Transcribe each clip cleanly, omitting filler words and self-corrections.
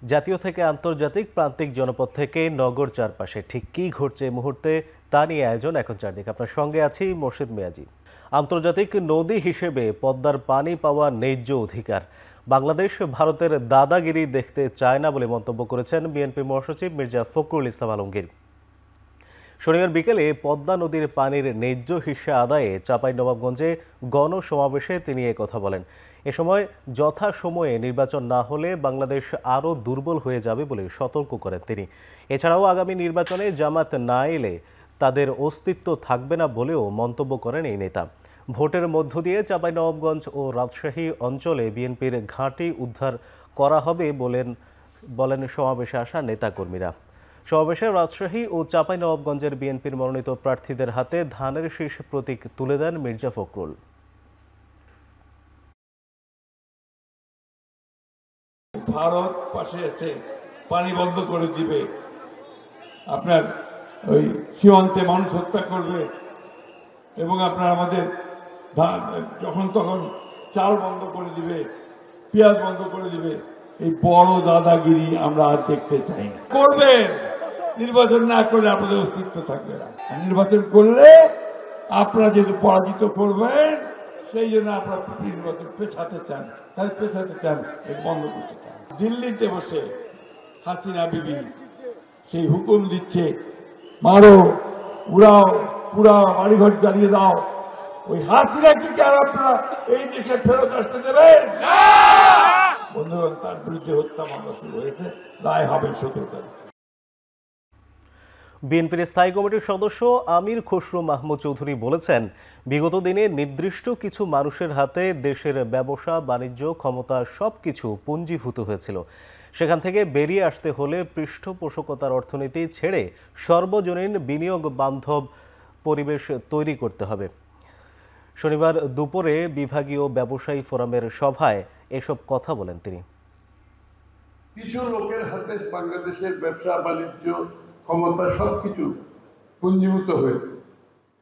জাতীয় থেকে আন্তর্জাতিক প্রান্তিক জনপদ থেকে নগর চারপাশে ঠিক কী ঘটছে এই মুহূর্তে তা নিয়ে আয়োজন এখন চারদিকে। আপনার সঙ্গে আছি মোর্শেদ মিয়াজি। আন্তর্জাতিক নদী হিসেবে পদ্মার পানি পাওয়া ন্যায্য অধিকার। বাংলাদেশ ভারতের দাদাগিরি দেখতে চায় না বলে মন্তব্য করেছেন বিএনপি মহাসচিব মির্জা ফখরুল ইসলাম আলমগীর। শনিবার বিকেলে পদ্মা নদীর পানির ন্যায্য হিস্সা আদায়ে চাঁপাইনবাবগঞ্জে গণসমাবেশে তিনি কথা বলেন। এ সময় যথাসময়ে নির্বাচন না হলে বাংলাদেশ আরও দুর্বল হয়ে যাবে বলে সতর্ক করেন তিনি। এছাড়াও আগামী নির্বাচনে জামাত না এলে তাদের অস্তিত্ব থাকবে না বলেও মন্তব্য করেন এই নেতা। ভোটের মধ্য দিয়ে চাঁপাইনবাবগঞ্জ ও রাজশাহী অঞ্চলে বিএনপির ঘাঁটি উদ্ধার করা হবে বলেন সমাবেশে আসা নেতাকর্মীরা। সমাবেশে রাজশাহী ও চাঁপাইনবাবগঞ্জের বিএনপির মনোনীত প্রার্থীদের হাতে ধানের শীষ প্রতীক তুলে দেন মির্জা ফখরুল। ভারত পাশে আছে, পানি বন্ধ করে দিবে, আপনার ওই সীমান্তে মানুষ হত্যা করবে এবং আপনার আমাদের যখন তখন চাল বন্ধ করে দিবে, পেঁয়াজ বন্ধ করে দিবে। এই বড় দাদাগিরি আমরা আর দেখতে চাই না। করবে নির্বাচন না করলে আপনাদের অস্তিত্ব থাকবে না। নির্বাচন করলে আপনারা যেহেতু পরাজিত করবেন সেই জন্য আপনারা নির্বাচন পেছাতে চান, তাহলে পেছাতে চান, এই বন্ধ করতে চান। দিল্লিতে বসে হাসিনা বিবি সেই হুকুম দিচ্ছে, মারো, উড়াও, পুরাও, বাড়িঘর জ্বালিয়ে দাও। ওই হাসিনা কি আর আপনারা এই দেশে ফেরত আসতে দেবেন? বন্ধুগণ, তার বিরুদ্ধে হত্যা মামলা শুরু হয়েছে, রায় হবে 17 তারিখ। বিএনপির স্থায়ী কমিটির সদস্য আমির খসরু মাহমুদ চৌধুরী বলেছেন, বিগত দিনে নির্দিষ্ট কিছু মানুষের হাতে দেশের ব্যবসা বাণিজ্য ক্ষমতা সবকিছু পুঞ্জীভূত হয়েছিল। সেখান থেকে বেরিয়ে আসতে হলে পৃষ্ঠপোষকতার অর্থনীতি ছেড়ে সর্বজনীন বিনিয়োগ বান্ধব পরিবেশ তৈরি করতে হবে। শনিবার দুপুরে বিভাগীয় ব্যবসায়ী ফোরামের সভায় এসব কথা বলেন তিনি। কিছু লোকের হাতে বাংলাদেশের ব্যবসা বাণিজ্য ক্ষমতা সবকিছু পুঞ্জীভূত হয়েছে।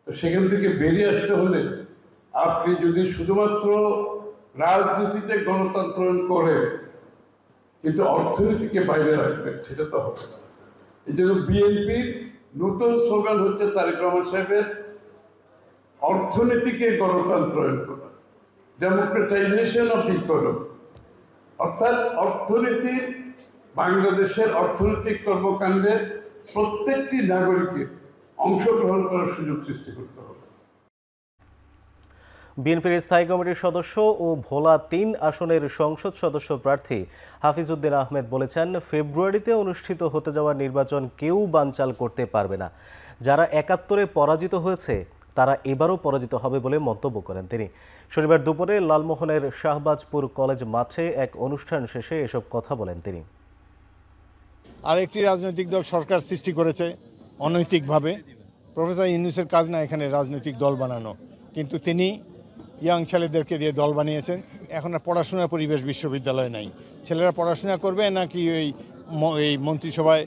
তো সেখান থেকে বেরিয়ে আসতে হলে আপনি যদি শুধুমাত্র রাজনীতিতে গণতন্ত্রায়ন করেন কিন্তু অর্থনীতিকে বাইরে রাখবেন, সেটা তো হবে না। এই জন্য বিএনপির নতুন স্লোগান হচ্ছে তারেক রহমান সাহেবের, অর্থনীতিকে গণতন্ত্রায়ন করা, ডেমোক্রেটাইজেশন অফ দি ইকোনমি। অর্থাৎ অর্থনীতির, বাংলাদেশের অর্থনৈতিক কর্মকাণ্ডে প্রত্যেকটি নাগরিকের অংশগ্রহণ করার সুযোগ সৃষ্টি করতে হবে। বিএনপির স্থায়ী কমিটির সদস্য ও ভোলা ৩ আসনের সংসদ সদস্য প্রার্থী হাফিজউদ্দিন আহমেদ বলেছেন, ফেব্রুয়ারিতে অনুষ্ঠিত হতে যাওয়া নির্বাচন কেউ বানচাল করতে পারবে না। যারা ৭১-এ পরাজিত হয়েছে তারা এবারও পরাজিত হবে বলে মন্তব্য করেন তিনি। শনিবার দুপুরে লালমোহনের শাহবাজপুর কলেজ মাঠে এক অনুষ্ঠান শেষে এসব কথা বলেন তিনি। আরেকটি রাজনৈতিক দল সরকার সৃষ্টি করেছে অনৈতিকভাবে। প্রফেসর ইউনূসের কাজ না এখানে রাজনৈতিক দল বানানো, কিন্তু তিনি ইয়াং ছেলেদেরকে দিয়ে দল বানিয়েছেন। এখন আর পড়াশোনার পরিবেশ বিশ্ববিদ্যালয়ে নাই। ছেলেরা পড়াশোনা করবে নাকি এই মন্ত্রিসভায়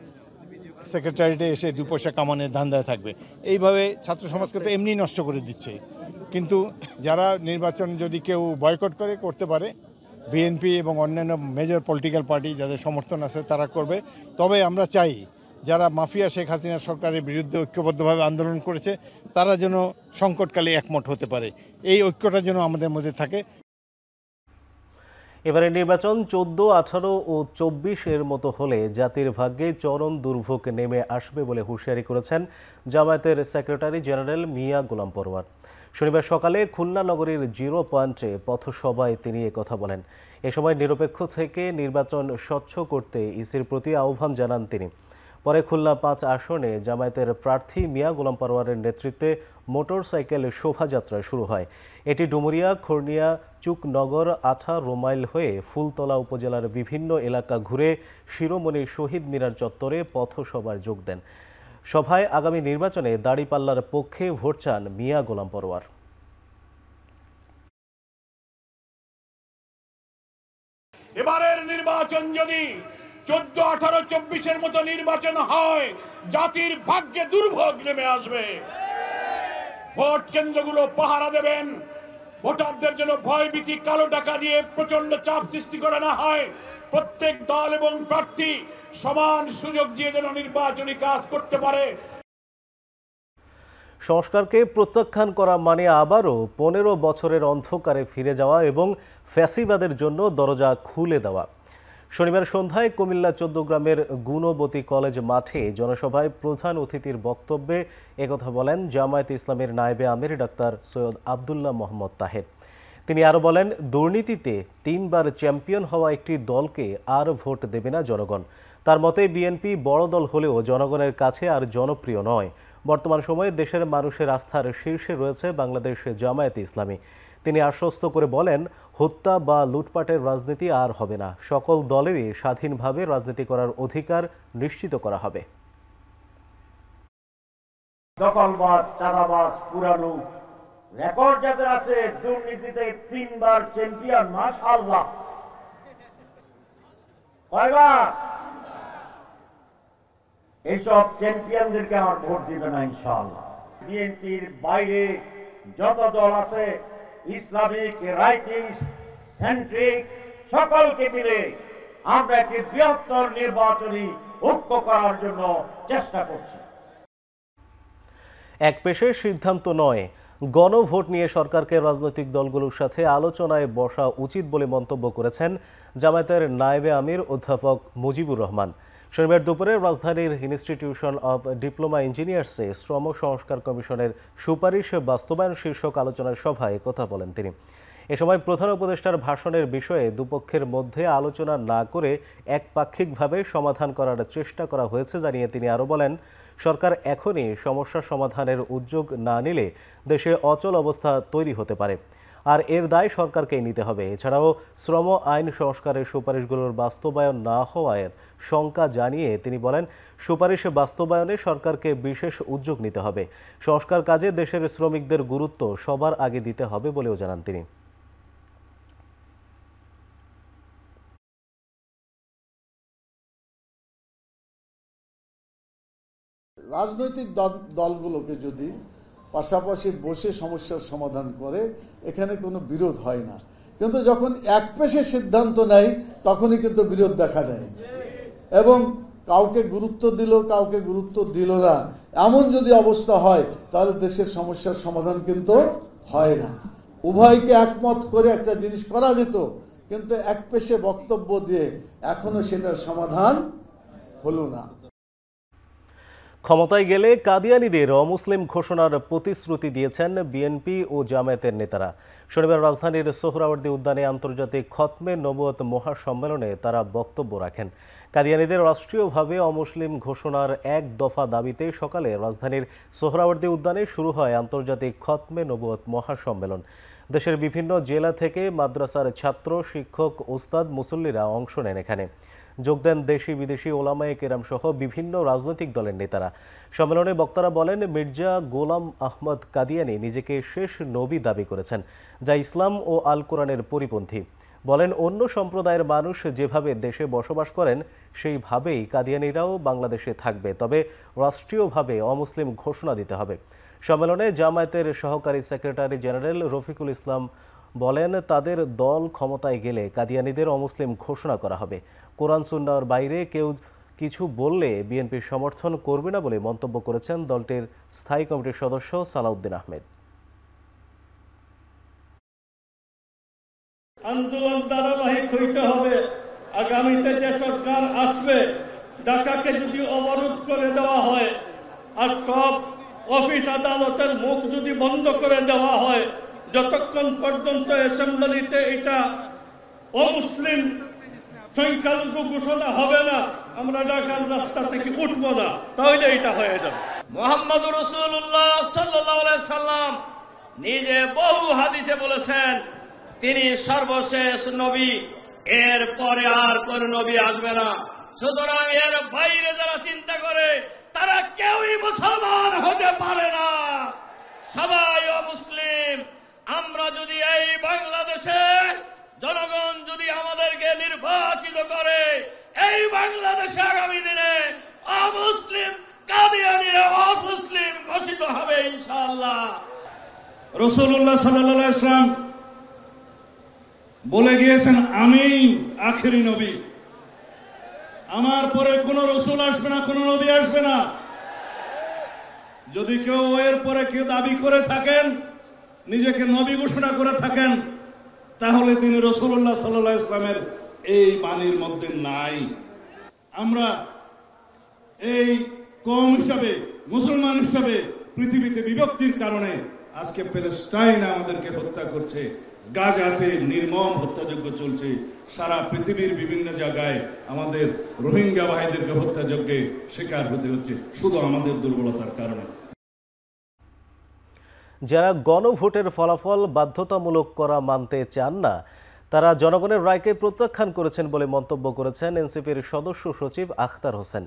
সেক্রেটারিয়েটে এসে 2 পয়সা কামানের ধান্দায় থাকবে? এইভাবে ছাত্র সমাজকে তো এমনি নষ্ট করে দিচ্ছে। কিন্তু যারা নির্বাচন যদি কেউ বয়কট করতে পারে, বিএনপি এবং অন্যান্য মেজর পলিটিক্যাল পার্টি যাদের সমর্থন আছে তারা করবে। তবে আমরা চাই যারা মাফিয়া শেখ হাসিনা সরকারের বিরুদ্ধে ঐক্যবদ্ধভাবে আন্দোলন করেছে তারা যেন সংকটকালে একমত হতে পারে, এই ঐক্যটা যেন আমাদের মধ্যে থাকে। এবারে নির্বাচন 14, 18 ও 24 মতো হলে জাতির ভাগ্যে চরম দুর্ভোগ নেমে আসবে বলে হুঁশিয়ারি করেছেন জামায়াতের সেক্রেটারি জেনারেল মিয়া গোলাম পরোয়ার। শনিবার সকালে খুলনা নগরীর 0 পয়েন্টে পথসভায় তিনি কথা বলেন। এ সময় নিরপেক্ষ থেকে নির্বাচন স্বচ্ছ করতে ইসির প্রতি আহ্বান জানান তিনি। পরে খুলনা 5 আসনে জামায়াতের প্রার্থী মিয়া গোলাম পরোয়ারের নেতৃত্বে মোটরসাইকেল শোভাযাত্রা শুরু হয়। এটি ডুমুরিয়া, খর্নিয়া, চুকনগর, আঠা, রোমাইল হয়ে ফুলতলা উপজেলার বিভিন্ন এলাকা ঘুরে শিরোমণি শহীদ মিনার চত্বরে পথসভায় যোগ দেন। সভায় আগামী নির্বাচনে দাঁড়িপাল্লার পক্ষে ভোট চান মিয়া গোলাম পরোয়ার। এবারের নির্বাচন যদি 14, 18, 24 মতো নির্বাচন হয়, জাতির ভাগ্যে দুর্ভোগ নেমে আসবে। ভোট কেন্দ্রগুলো পাহারা দেবেন, ভোটারদের জন্য ভয়ভীতি, কালো টাকা দিয়ে প্রচন্ড চাপ সৃষ্টি করা না হয় প্রত্যেক দল এবং প্রার্থী সমান সুযোগ দিয়ে যেন নির্বাচনী কাজ করতে পারে। সংস্কারকে প্রত্যাখ্যান করা মানে আবারও 15 বছরের অন্ধকারে ফিরে যাওয়া এবং ফ্যাসিবাদের জন্য দরজা খুলে দেওয়া। শনিবার সন্ধ্যায় কুমিল্লা 14 গ্রামের গুণবতী কলেজ মাঠে জনসভায় প্রধান অতিথির বক্তব্যে একথা বলেন জামায়াতে ইসলামের নায়েবে আমির ডাক্তার সৈয়দ আব্দুল্লাহ মোহাম্মদ তাহের। তিনি আরও বলেন, দুর্নীতিতে 3 বার চ্যাম্পিয়ন হওয়া একটি দলকে আর ভোট দেবে না জনগণ। তার মতে বিএনপি বড় দল হলেও জনগণের কাছে আর জনপ্রিয় নয়। বর্তমান সময়ে দেশের মানুষের আস্থার শীর্ষে রয়েছে বাংলাদেশ জামায়াতে ইসলামী। তিনি আশ্বস্ত করে বলেন, হত্যা বা লুটপাটের রাজনীতি আর হবে না। সকল দলেরই স্বাধীনভাবে রাজনীতি করার অধিকার নিশ্চিত করা হবে। দখলবাজ, চাঁদাবাজ, পুরানো রেকর্ড যাদের আছে, দুর্নীতিতে 3 বার চ্যাম্পিয়ন, মাশাআল্লাহ। কয়বার? এইসব চ্যাম্পিয়নদেরকে আমার ভোট দিবে না ইনশাআল্লাহ। বিএনপির বাইরে যত দল আছে, ইসলামিক, রাইটিস্ট, সেন্ট্রিক, সকলকে মিলে আমরা একটি বৃহত্তর নির্বাচনী ঐক্য করার জন্য চেষ্টা করছি। এক পেশে সিদ্ধান্ত নয়, গণভোট নিয়ে সরকারকে রাজনৈতিক দলগুলোর সাথে আলোচনায় বসা উচিত বলে মন্তব্য করেছেন জামায়াতের নায়েবে আমির অধ্যাপক মুজিবুর রহমান। শনিবার দুপুরে রাজধানীর ইনস্টিটিউশন অব ডিপ্লোমা ইঞ্জিনিয়ার্সে শ্রম সংস্কার কমিশনের সুপারিশ বাস্তবায়ন শীর্ষক আলোচনার সভায় কথা বলেন তিনি। এ সময় প্রধান উপদেষ্টার ভাষণের বিষয়ে দুপক্ষের মধ্যে আলোচনা না করে একপাক্ষিকভাবে সমাধান করার চেষ্টা করা হয়েছে জানিয়ে তিনি আরও বলেন, সরকার এখনই সমস্যা সমাধানের উদ্যোগ না নিলে দেশে অচল অবস্থা তৈরি হতে পারে, আর এর দায় সরকারকেই নিতে হবে। এছাড়াও শ্রম আইন সংস্কারের সুপারিশগুলোর বাস্তবায়ন না হওয়ার শঙ্কা জানিয়ে তিনি বলেন, সুপারিশ বাস্তবায়নে সরকারকে বিশেষ উদ্যোগ নিতে হবে। সংস্কার কাজে দেশের শ্রমিকদের গুরুত্ব সবার আগে দিতে হবে বলেও জানান তিনি। রাজনৈতিক দলগুলোকে যদি পাশাপাশি বসে সমস্যার সমাধান করে, এখানে কোনো বিরোধ হয় না। কিন্তু যখন এক পেশে সিদ্ধান্ত নেয় তখনই কিন্তু বিরোধ দেখা দেয়, এবং কাউকে গুরুত্ব দিল, কাউকে গুরুত্ব দিল না, এমন যদি অবস্থা হয় তাহলে দেশের সমস্যার সমাধান কিন্তু হয় না। উভয়কে একমত করে একটা জিনিস করা যেত, কিন্তু এক পেশে বক্তব্য দিয়ে এখনো সেটার সমাধান হলো না। ক্ষমতায় গেলে কাদিয়ানীদের অমুসলিম ঘোষণার প্রতিশ্রুতি দিয়েছেন বিএনপি ও জামায়াতের নেতারা। শনিবার রাজধানীর সোহরাওয়ার্দী উদ্যানে আন্তর্জাতিক খতমে নবুয়ত মহাসম্মেলনে তারা বক্তব্য রাখেন। কাদিয়ানীদের রাষ্ট্রীয়ভাবে অমুসলিম ঘোষণার এক দফা দাবিতে সকালে রাজধানীর সোহরাওয়ার্দী উদ্যানে শুরু হয় আন্তর্জাতিক খতমে নবুয়ত মহাসম্মেলন। দেশের বিভিন্ন জেলা থেকে মাদ্রাসার ছাত্র, শিক্ষক, ওস্তাদ, মুসল্লিরা অংশ নেন। এখানে যোগ দেন দেশি বিদেশি ওলামায়ে কেরাম সহ বিভিন্ন রাজনৈতিক দলের নেতারা। সম্মেলনে বক্তারা বলেন, মির্জা গোলাম আহমদ কাদিয়ানী নিজেকে শেষ নবী দাবি করেছেন, যা ইসলাম ও আল কোরআনের পরিপন্থী। বলেন, অন্য সম্প্রদায়ের মানুষ যেভাবে দেশে বসবাস করেন সেইভাবেই কাদিয়ানীরাও বাংলাদেশে থাকবে, তবে রাষ্ট্রীয়ভাবে অমুসলিম ঘোষণা দিতে হবে। সম্মেলনে জামায়াতের সহকারী সেক্রেটারি জেনারেল রফিকুল ইসলাম বলেন, তাদের দল ক্ষমতায় গেলে কাদিয়ানীদের অমুসলিম ঘোষণা করা হবে। কোরআন সুন্নাহর বাইরে কেউ কিছু বললে বিএনপির সমর্থন করবে না বলে মন্তব্য করেছেন দলটির স্থায়ী কমিটির সদস্য সালাউদ্দিন আহমেদ। আন্দোলন ধারাবাহিক হইতে হবে। আগামীতে যে সরকার আসবে, ঢাকাকে যদি অবরোধ করে দেওয়া হয় আর সব অফিস আদালতের মুখ যদি বন্ধ করে দেওয়া হয়, যতক্ষণ পর্যন্ত অ্যাসেম্বলিতে এটা অমুসলিম সংখ্যালঘু ঘোষণা হবে না, আমরা ঢাকার রাস্তা থেকে উঠবো না, তাহলে এটা হয়ে যাবে। মুহাম্মদ রাসূলুল্লাহ সাল্লাল্লাহু আলাইহি সাল্লাম নিজে বহু হাদিসে বলেছেন, তিনি সর্বশেষ নবী, এর পরে আর কোন নবী আসবে না। সুতরাং এর বাইরে যারা চিন্তা করে তারা কেউই মুসলমান হতে পারে না, সবাই অমুসলিম। আমরা যদি এই বাংলাদেশে জনগণ যদি আমাদেরকে নির্বাচিত করে, এই বাংলাদেশে আগামী দিনে অমুসলিম কাদিয়ানীরা অমুসলিম ঘোষিত হবে ইনশাআল্লাহ। রাসূলুল্লাহ সাল্লাল্লাহু আলাইহি ওয়াসাল্লাম বলে গিয়েছেন, আমি আখেরি নবী, আমার পরে কোন রসুল আসবে না, কোন নবী আসবে না। যদি কেউ এর পরে কেউ দাবি করে থাকেন, নিজেকে নবী ঘোষণা করে থাকেন, তাহলে তিনি রাসূলুল্লাহ সাল্লাল্লাহু আলাইহি ওয়াসাল্লামের এই বাণীর মধ্যে নাই। আমরা এই কওম হিসাবে, মুসলমান হিসাবে পৃথিবীতে বিভক্তির কারণে আজকে প্যালেস্টাইন আমাদেরকে হত্যা করছে, গাজাতে নির্মম হত্যাযজ্ঞ চলছে, সারা পৃথিবীর বিভিন্ন জায়গায় আমাদের রোহিঙ্গা ভাইদেরকে হত্যাযজ্ঞে শিকার হতে হচ্ছে শুধু আমাদের দুর্বলতার কারণে। যারা গণভোটের ফলাফল বাধ্যতামূলক করা মানতে চান না, তারা জনগণের রায়কে প্রত্যাখ্যান করেছেন বলে মন্তব্য করেছেন এনসিপির সদস্য সচিব আখতার হোসেন।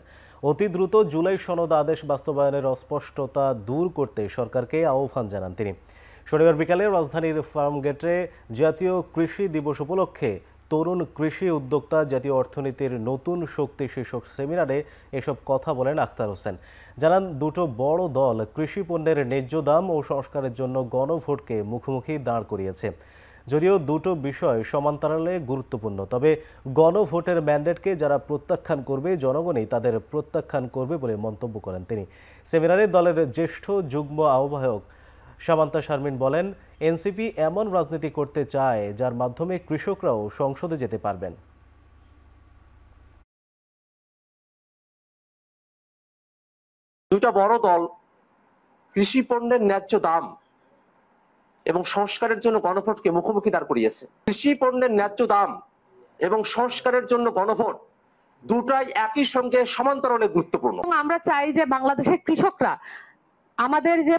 অতি দ্রুত জুলাই সনদ আদেশ বাস্তবায়নের অস্পষ্টতা দূর করতে সরকারকে আহ্বান জানান তিনি। শনিবার বিকালে রাজধানীর ফার্মগেটে জাতীয় কৃষি দিবস উপলক্ষে তরুণ কৃষি উদ্যোক্তা জাতীয় অর্থনীতির নতুন শক্তি শীর্ষক সেমিনারে এসব কথা বলেন আখতার হোসেন। জানান, দুটো বড় দল কৃষি পণ্যের ন্যায্য দাম ও সংস্কারের জন্য গণভোটকে মুখোমুখি দাঁড় করিয়েছে। যদিও দুটো বিষয় সমান্তরালে গুরুত্বপূর্ণ, তবে গণভোটের ম্যান্ডেটকে যারা প্রত্যাখ্যান করবে, জনগণই তাদের প্রত্যাখ্যান করবে বলে মন্তব্য করেন তিনি। সেমিনারে দলের জ্যেষ্ঠ যুগ্ম আহ্বায়ক সামান্তা শারমিন বলেন, এনসিপি এমন রাজনীতি করতে চায় যার মাধ্যমে কৃষকরাও সংসদে যেতে পারবেন। দুইটা বড় দল কৃষি পণ্যের ন্যায্য দাম এবং সংস্কারের জন্য গণভোটকে মুখোমুখি দাঁড় করিয়েছে। কৃষি পণ্যের ন্যায্য দাম এবং সংস্কারের জন্য গণভোট দুটাই একই সঙ্গে সমান্তরালে গুরুত্বপূর্ণ। আমরা চাই যে বাংলাদেশের কৃষকরা আমাদের যে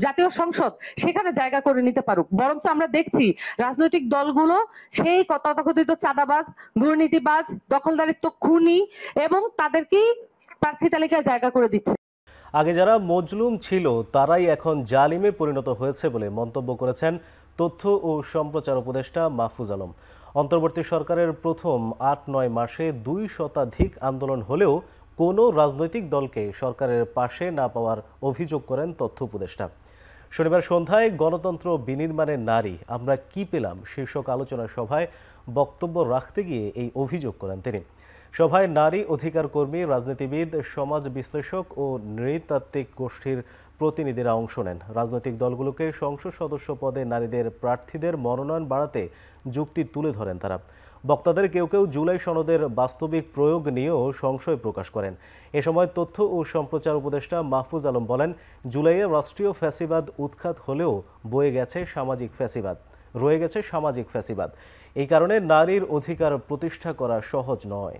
জাতীয় সংসদ সেখানে জায়গা করে নিতে পারুক। বরঞ্চ আমরা দেখছি রাজনৈতিক দলগুলো সেই তথাকথিত চাঁদাবাজ, দুর্নীতিবাজ, দখলদারিত্ব, খুনি এবং তাদেরকেই প্রার্থী তালিকায় জায়গা করে দিচ্ছে। আগে যারা মজলুম ছিল তারাই এখন জালিমে পরিণত হয়েছে বলে মন্তব্য করেছেন তথ্য ও সম্প্রচার উপদেষ্টা মাহফুজ আলম। অন্তর্বর্তী সরকারের প্রথম ৮-৯ মাসে ২ শতাধিক আন্দোলন হলেও কোনো রাজনৈতিক দলকে সরকারের পাশে না পাওয়ার অভিযোগ করেন তথ্য উপদেষ্টা। শনিবার সন্ধ্যায় গণতন্ত্র বিনির্মাণে নারী আমরা কি পেলাম শীর্ষক আলোচনা সভায় বক্তব্য রাখতে গিয়ে এই অভিযোগ করেন তিনি। সভায় নারী অধিকার কর্মী, রাজনীতিবিদ, সমাজ বিশ্লেষক ও নৃতাত্ত্বিক গোষ্ঠীর প্রতিনিধিরা অংশ নেন। রাজনৈতিক দলগুলোকে সংসদ সদস্য পদে নারীদের প্রার্থীদের মনোনয়ন বাড়াতে যুক্তি তুলে ধরেন তারা। বক্তাদের কেউ কেউ জুলাই সনদের বাস্তবিক প্রয়োগ নিয়েও সংশয় প্রকাশ করেন। এ সময় তথ্য ও সম্প্রচার উপদেষ্টা মাহফুজ আলম বলেন, জুলাইয়ে রাষ্ট্রীয় ফ্যাসিবাদ উৎখাত হলেও রয়ে গেছে সামাজিক ফ্যাসিবাদ। এই কারণে নারীর অধিকার প্রতিষ্ঠা করা সহজ নয়।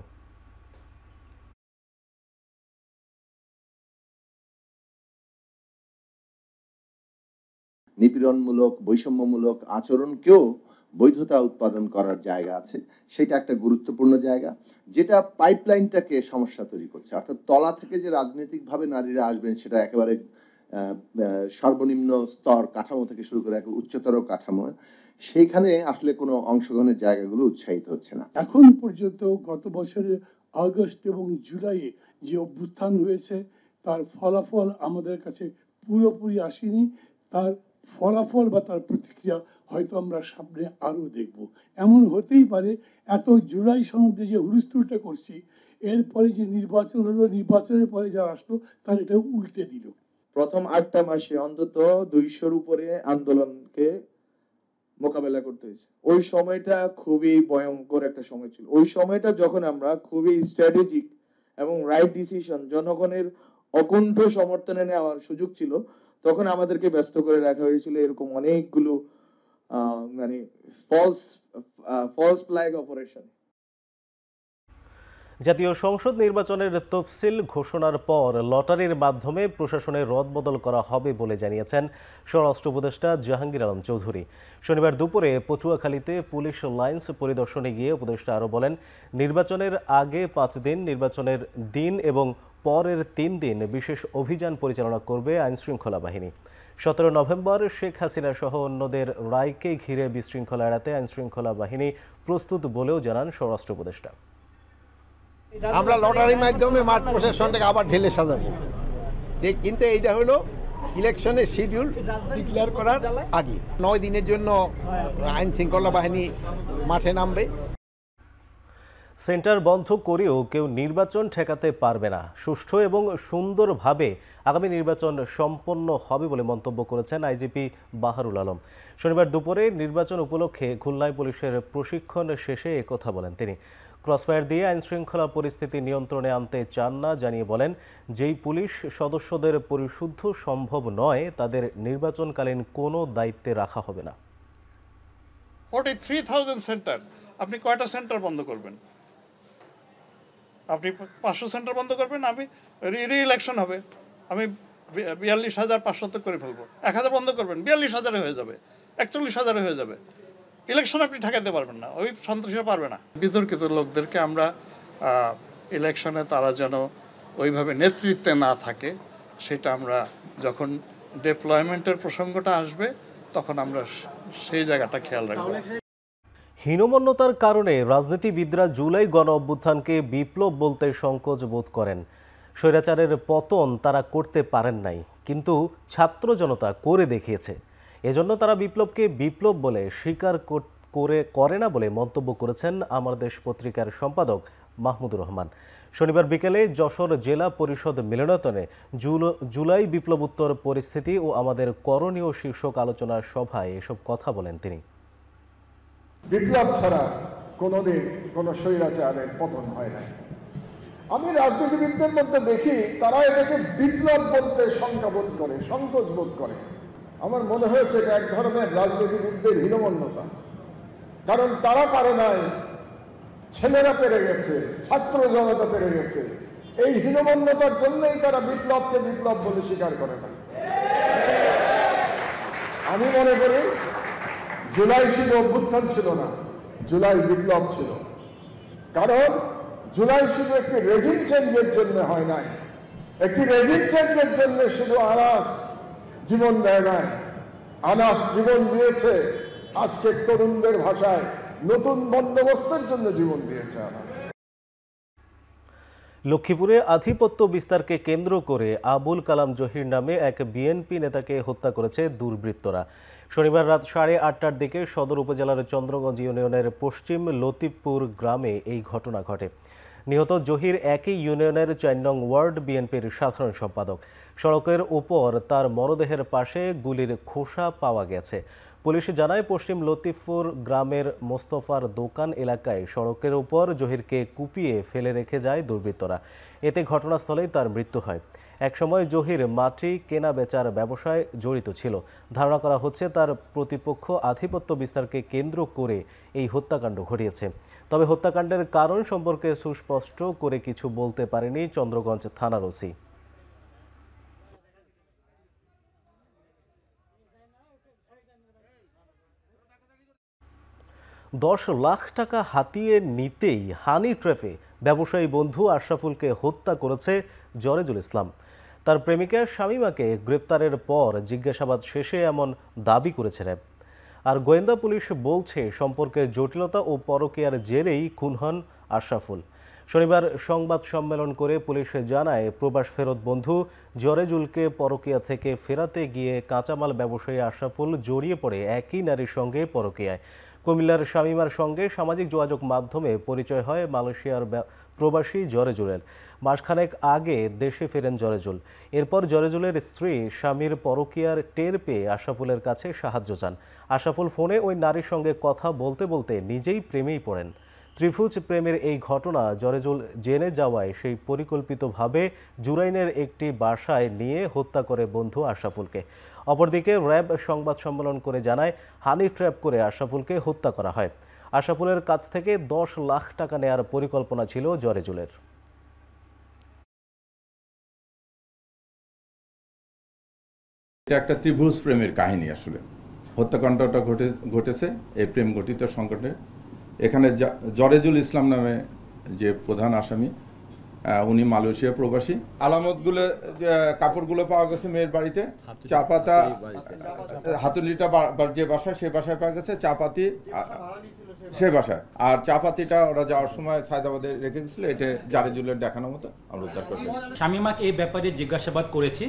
নিপীড়নমূলক, বৈষম্যমূলক আচরণকেও বৈধতা উৎপাদন করার জায়গা আছে, সেটা একটা গুরুত্বপূর্ণ জায়গা, যেটা পাইপলাইনটাকে সমস্যা তৈরি করছে। অর্থাৎ তলা থেকে যে রাজনৈতিকভাবে নারীরা আসবেন সেটা একেবারে সর্বনিম্ন স্তর কাঠামো থেকে শুরু করে এক উচ্চতর কাঠামো, সেইখানে আসলে কোনো অংশগ্রহণের জায়গাগুলো উৎসাহিত হচ্ছে না। এখন পর্যন্ত গত বছরের আগস্ট এবং জুলাইয়ে যে অভ্যুত্থান হয়েছে তার ফলাফল আমাদের কাছে পুরোপুরি আসেনি। তার ফলাফল বা তার প্রতিক্রিয়া হয়তো আমরা সামনে আরো দেখব। এমন হতেই পারে এত জুলাই সনদে যে হুলস্থুলটা করছি, এরপরে যে নির্বাচন হলো, নির্বাচনের পরে যা আসলো তার এটা উল্টে দিল। প্রথম 8টা মাসে অন্তত 200-র উপরে আন্দোলনকে মোকাবেলা করতে হয়েছে। ওই সময়টা খুবই ভয়ঙ্কর একটা সময় ছিল। ওই সময়টা যখন আমরা খুবই স্ট্র্যাটেজিক এবং রাইট ডিসিশন জনগণের অকুণ্ঠ সমর্থনে নেওয়ার সুযোগ ছিল, তখন আমাদেরকে ব্যস্ত করে রাখা হয়েছিল এরকম অনেকগুলো মানে ফলস ফ্ল্যাগ অপারেশন। জাতীয় সংসদ নির্বাচনের তফসিল ঘোষণার পর লটারির মাধ্যমে প্রশাসনের রদবদল করা হবে বলে জানিয়েছেন স্বরাষ্ট্র উপদেষ্টা জাহাঙ্গীর আলম চৌধুরী। শনিবার দুপুরে পটুয়াখালীতে পুলিশ লাইন্স পরিদর্শনে গিয়ে উপদেষ্টা আরও বলেন, নির্বাচনের আগে 5 দিন, নির্বাচনের দিন এবং পরের 3 দিন বিশেষ অভিযান পরিচালনা করবে আইনশৃঙ্খলা বাহিনী। 17 নভেম্বর শেখ হাসিনা সহ অন্যদের রায়কে ঘিরে বিশৃঙ্খলা এড়াতে আইনশৃঙ্খলা বাহিনী প্রস্তুত বলেও জানান স্বরাষ্ট্র উপদেষ্টা। আমরা লটারির মাধ্যমে মাঠ প্রশাসনটাকে আবার ঢেলে সাজাবো, কিন্তু এইটা হলো ইলেকশনের শিডিউল ডিক্লেয়ার করার আগে 9 দিনের জন্য আইন শৃঙ্খলা বাহিনী মাঠে নামবে। সেন্টার বন্ধ করেও কেউ নির্বাচন ঠেকাতে পারবে না। সুষ্ঠু এবং সুন্দরভাবে আগামী নির্বাচন সম্পন্ন হবে বলে মন্তব্য করেছেন আইজিপি বাহারুল আলম। শনিবার দুপুরে নির্বাচন উপলক্ষে খুলনায় পুলিশের প্রশিক্ষণ শেষে একথা বলেন তিনি। ক্রসফায়ার দিয়ে আইনশৃঙ্খলা পরিস্থিতি নিয়ন্ত্রণে আনতে চান না জানিয়ে বলেন, যেই পুলিশ সদস্যদের পরিশুদ্ধ সম্ভব নয় তাদের নির্বাচনকালীন কোনো দায়িত্বে রাখা হবে না। 43,000 সেন্টার, আপনি কয়টা সেন্টার বন্ধ করবেন? আপনি 500 সেন্টার বন্ধ করবেন, আমি রি-ইলেকশন হবে, আমি 42,500 করে ফেলবো। 1,000 বন্ধ করবেন, 42,000 হয়ে যাবে, 41,000 হয়ে যাবে। ইলেকশন আপনি ঠেকাতে পারবেন না, ওই সন্ত্রাসীরা পারবে না। বিতর্কিত লোকদেরকে আমরা ইলেকশনে তারা যেন ওইভাবে নেতৃত্বে না থাকে, সেটা আমরা যখন ডিপ্লয়মেন্টের প্রসঙ্গটা আসবে তখন আমরা সেই জায়গাটা খেয়াল রাখবো। হীনমন্যতার কারণে রাজনীতিবিদরা জুলাই গণ অভ্যুত্থানকে বিপ্লব বলতে সংকোচ বোধ করেন। স্বৈরাচারের পতন তারা করতে পারেন নাই, কিন্তু ছাত্র জনতা করে দেখিয়েছে। এজন্য তারা বিপ্লবকে বিপ্লব বলে স্বীকার করে না বলে মন্তব্য করেছেন আমার দেশ পত্রিকার সম্পাদক মাহমুদুর রহমান। শনিবার বিকেলে যশোর জেলা পরিষদ মিলনায়তনে জুলাই বিপ্লবোত্তর পরিস্থিতি ও আমাদের করণীয় শীর্ষক আলোচনা সভায় এসব কথা বলেন তিনি। বিপ্লব ছাড়া কোনোদিন কোনো স্বৈরাচারের পতন হয় না। আমি রাজনীতিবিদদের মধ্যে দেখি তারা এটাকে বিপ্লব বলতে শঙ্কাবোধ করে, সংকোচ বোধ করে। আমার মনে হয়েছে এটা এক ধরনের রাজনীতিবিদদের হীনমন্যতা, কারণ তারা পারে নাই, ছেলেরা পেরে গেছে, ছাত্র জনতা পেরে গেছে। এই হীনমন্যতার জন্যই তারা বিপ্লবকে বিপ্লব বলে স্বীকার করে না। আমি মনে করি জুলাই শুধু অভ্যুত্থান ছিল না, জুলাই বিপ্লব ছিল। কারণ জুলাই শুধু একটি রেজিম চেঞ্জের জন্য হয় নাই, একটি রেজিম চেঞ্জের জন্য শুধু আনাস জীবন দেয় নাই, আনাস জীবন দিয়েছে আজকে তরুণদের ভাষায় নতুন বন্দোবস্তের জন্য জীবন দিয়েছে আনাস। লক্ষ্মীপুরে আধিপত্য বিস্তারকে কেন্দ্র করে আবুল কালাম জহির নামে এক বিএনপি নেতাকে হত্যা করেছে দুর্বৃত্তরা। শনিবার রাত 8:30টার দিকে সদর উপজেলার চন্দ্রগঞ্জ ইউনিয়নের পশ্চিম লতিফপুর গ্রামে এই ঘটনা ঘটে। নিহত জহির একই ইউনিয়নের 4 নং ওয়ার্ড বিএনপির সাধারণ সম্পাদক। সড়কের উপর তার মরদেহের পাশে গুলির খোসা পাওয়া গেছে। পুলিশ জানায়, পশ্চিম লতিফপুর গ্রামের মোস্তফার দোকান এলাকায় সড়কের উপর জহিরকে কুপিয়ে ফেলে রেখে যায় দুর্বৃত্তরা। এতে ঘটনাস্থলেই তার মৃত্যু হয়। একসময় জহির মাটি কেনা বেচার ব্যবসায় জড়িত ছিল। ধারণা করা হচ্ছে তার প্রতিপক্ষ আধিপত্য বিস্তারকে কেন্দ্র করে এই হত্যাকাণ্ড ঘটিয়েছে। তবে হত্যাকাণ্ডের কারণ সম্পর্কে সুস্পষ্ট করে কিছু বলতে পারেনি চন্দ্রগঞ্জ থানার ওসি। $10 লাখ টাকা হাতিয়ে নিতেই হানি ট্র্যাপে ব্যবসায়ী বন্ধু আশরাফুলকে হত্যা করেছে জরেজুল ইসলাম। তার প্রেমিকা শামীমাকে গ্রেপ্তারের পর জিজ্ঞাসাবাদ শেষে এমন দাবি করেছে র্যাব। আর গোয়েন্দা পুলিশ বলছে সম্পর্কের জটিলতা ও পরকীয়ার জেরেই খুন হন আশরাফুল। শনিবার সংবাদ সম্মেলন করে পুলিশ জানায়, প্রবাস ফেরত বন্ধু জরেজুলকে পরকীয়া থেকে ফেরাতে গিয়ে কাঁচামাল ব্যবসায়ী আশরাফুল জড়িয়ে পড়ে একই নারীর সঙ্গে পরকীয়ায়। কুমিল্লার শামীমার সঙ্গে সামাজিক যোগাযোগ মাধ্যমে পরিচয় হয় মালয়েশিয়ার প্রবাসী জরেজুলের। মাসখানেক আগে দেশে ফেরেন জরেজুল। এরপর জরেজুলের স্ত্রী স্বামীর পরকীয়ার টের পেয়ে আশরাফুলের কাছে সাহায্য চান। আশরাফুল ফোনে ওই নারীর সঙ্গে কথা বলতে বলতে নিজেই প্রেমেই পড়েন। ত্রিভুজ প্রেমের এই ঘটনা জরেজুল জেনে যাওয়ায় সেই পরিকল্পিতভাবে জুরাইনের একটি বাসায় নিয়ে হত্যা করে বন্ধু আশরাফুলকে। অপরদিকে র্যাব সংবাদ সম্মেলন করে জানায়, হানি ট্র্যাপ করে আশরাফুলকে হত্যা করা হয়। আশরাফুলের কাছ থেকে $10 লাখ টাকা নেয়ার পরিকল্পনা ছিল জরেজুলের। এটা একটা ত্রিভুজ প্রেমের কাহিনী। আসলে হত্যাকাণ্ডটা ঘটেছে এই প্রেম ঘটিত সংকটে। এখানে জরেজুল ইসলাম নামে যে প্রধান আসামি, উনি মালয়েশিয়া প্রবাসী। আলামতগুলো, কাপড়গুলো পাওয়া গেছে মেয়ের বাড়িতে, চা পাতা, হাতুড়িটা যে বাসায় সে বাসায় পাওয়া গেছে, চা পাতি সে বাসায়, আর চা পাতিটা ওরা যাওয়ার সময় সায়দাবাদে রেখে গেছিল। এটা জরেজুলের দেখানো মতো আমরা উদ্ধার করছি। শামীমাকে এই ব্যাপারে জিজ্ঞাসাবাদ করেছি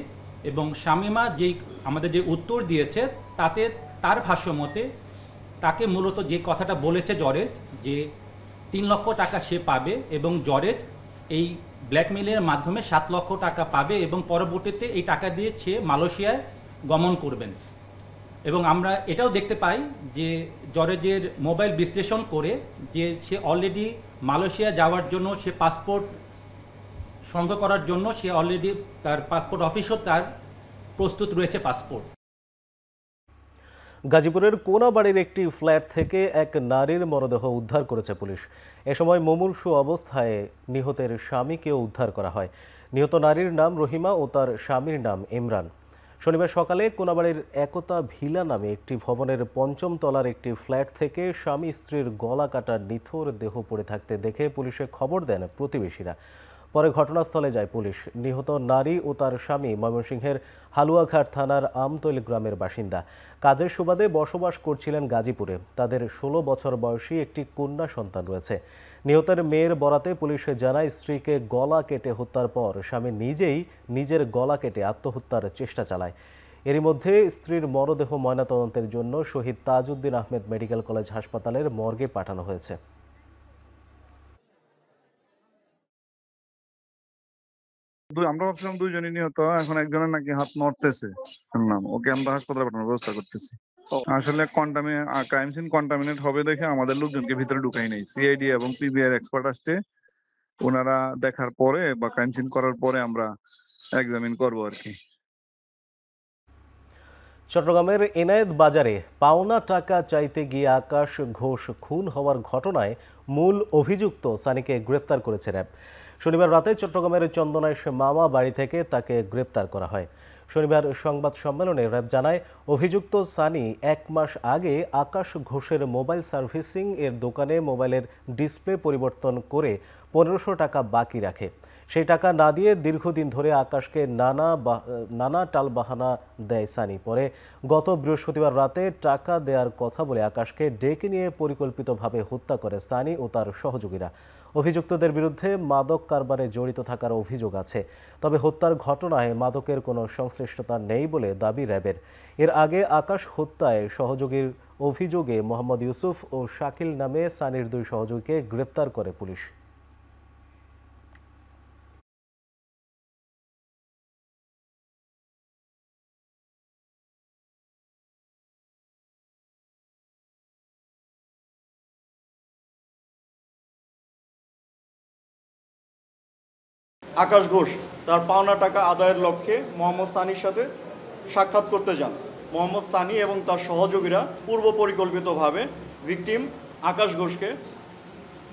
এবং শামীমা যেই আমাদের যে উত্তর দিয়েছে তাতে তার ভাষ্য মতে তাকে মূলত যে কথাটা বলেছে জরেজ, যে 3 লক্ষ টাকা সে পাবে এবং জরেজ এই ব্ল্যাকমেইলের মাধ্যমে 7 লক্ষ টাকা পাবে এবং পরবর্তীতে এই টাকা দিয়ে সে মালয়েশিয়ায় গমন করবেন। এবং আমরা এটাও দেখতে পাই যে জরেজের মোবাইল বিশ্লেষণ করে যে সে অলরেডি মালয়েশিয়া যাওয়ার জন্য সে পাসপোর্ট সংগ্রহ করার জন্য সে অলরেডি তার পাসপোর্ট অফিসও তার প্রস্তুত রয়েছে পাসপোর্ট। গাজীপুরের কোনাবাড়ির একটি ফ্ল্যাট থেকে এক নারীর মরদেহ উদ্ধার করেছে পুলিশ। এ সময় মুমূর্ষু অবস্থায় নিহতের স্বামীকেও উদ্ধার করা হয়। নিহত নারীর নাম রহিমা ও তার স্বামীর নাম ইমরান। শনিবার সকালে কোনাবাড়ির একতা ভিলা নামে একটি ভবনের ৫ম তলার একটি ফ্ল্যাট থেকে স্বামী স্ত্রীর গলা কাটা নিথর দেহ পড়ে থাকতে দেখে পুলিশে খবর দেন প্রতিবেশীরা। পরে ঘটনাস্থলে যায় পুলিশ। নিহত নারী ও তার স্বামী ময়মনসিংহের হালুয়াঘাট থানার আমতৈল গ্রামের বাসিন্দা। কাজের সুবাদে বসবাস করছিলেন গাজীপুরে। তাদের ১৬ বছর বয়সী একটি কন্যা সন্তান রয়েছে। নিহতের মেয়ের বরাতে পুলিশ জানায় স্ত্রীকে গলা কেটে হত্যার পর স্বামী নিজেই নিজের গলা কেটে আত্মহত্যার চেষ্টা চালায়। এরই মধ্যে স্ত্রীর মরদেহ ময়নাতদন্তের জন্য শহীদ তাজউদ্দিন আহমেদ মেডিকেল কলেজ হাসপাতালের মর্গে পাঠানো হয়েছে। আমরা ভাবছিলাম দুইজনই নিহত, এখন একজনের নাকি হাত নড়তেছে, শুনলাম। ওকে আমরা হাসপাতালে পাঠানোর ব্যবস্থা করতেছি। আসলে ক্রাইম সিন কন্টামিনেট হবে দেখে আমাদের লোকজনকে ভিতরে ঢুকাই নাই। সিআইডি এবং পিবিআর এক্সপার্ট আসছে, ওনারা দেখার পরে বা ক্রাইম সিন করার পরে আমরা এক্সামিন করবো আর কি। চট্টগ্রামের এনায়েত বাজারে পাওনা টাকা চাইতে গিয়ে আকাশ ঘোষ খুন হওয়ার ঘটনায় মূল অভিযুক্ত সানিকে গ্রেফতার করেছে র্যাব। শনিবার রাতে চট্টগ্রামের চন্দনাইশ মামা বাড়ি থেকে তাকে গ্রেপ্তার করা হয়। শনিবার সংবাদ সম্মেলনে র্যাব জানায়, অভিযুক্ত সানি 1 মাস আগে আকাশ ঘোষের মোবাইল সার্ভিসিং এর দোকানে মোবাইলের ডিসপ্লে পরিবর্তন করে 1500 টাকা বাকি রাখে। সেই টাকা না দিয়ে দীর্ঘদিন ধরে আকাশকে নানা টালবাহানা দেয় সানি। পরে গত বৃহস্পতিবার রাতে টাকা দেওয়ার কথা বলে আকাশকে ডেকে নিয়ে পরিকল্পিতভাবে হত্যা করে সানি ও তার সহযোগীরা। অভিযুক্তদের বিরুদ্ধে মাদক কারবারে জড়িত থাকার অভিযোগ আছে, তবে হত্যার ঘটনায় মাদকের কোনো সংশ্লিষ্টতা নেই বলে দাবি র্যাবের। এর আগে আকাশ হত্যায় সহযোগীর অভিযোগে মোহাম্মদ ইউসুফ ও শাকিল নামে সানির 2 সহযোগীকে গ্রেপ্তার করে পুলিশ। আকাশ ঘোষ তার পাওনা টাকা আদায়ের লক্ষ্যে মোহাম্মদ সানির সাথে সাক্ষাৎ করতে যান। মোহাম্মদ সানি এবং তার সহযোগীরা পূর্ব পরিকল্পিতভাবে ভিকটিম আকাশ ঘোষকে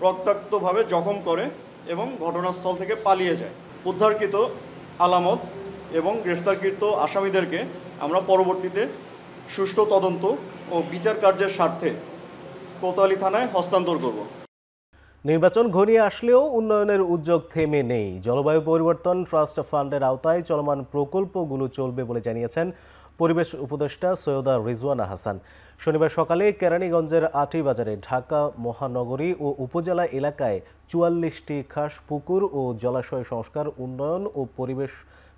রক্তাক্তভাবে জখম করে এবং ঘটনাস্থল থেকে পালিয়ে যায়। উদ্ধারকৃত আলামত এবং গ্রেফতারকৃত আসামিদেরকে আমরা পরবর্তীতে সুষ্ঠু তদন্ত ও বিচার কার্যের স্বার্থে কোতোয়ালি থানায় হস্তান্তর করব। নির্বাচন ঘনিয়ে আসলেও উন্নয়নের উদ্যোগ থেমে নেই। জলবায়ু পরিবর্তন ট্রাস্ট ফান্ডের আওতায় চলমান প্রকল্পগুলো চলবে বলে জানিয়েছেন পরিবেশ উপদেষ্টা সৈয়দা রিজওয়ানা হাসান। শনিবার সকালে কেরানীগঞ্জের আটিবাজারে ঢাকা মহানগরী ও উপজেলা এলাকায় 44টি খাস পুকুর ও জলাশয় সংস্কার, উন্নয়ন ও পরিবেশ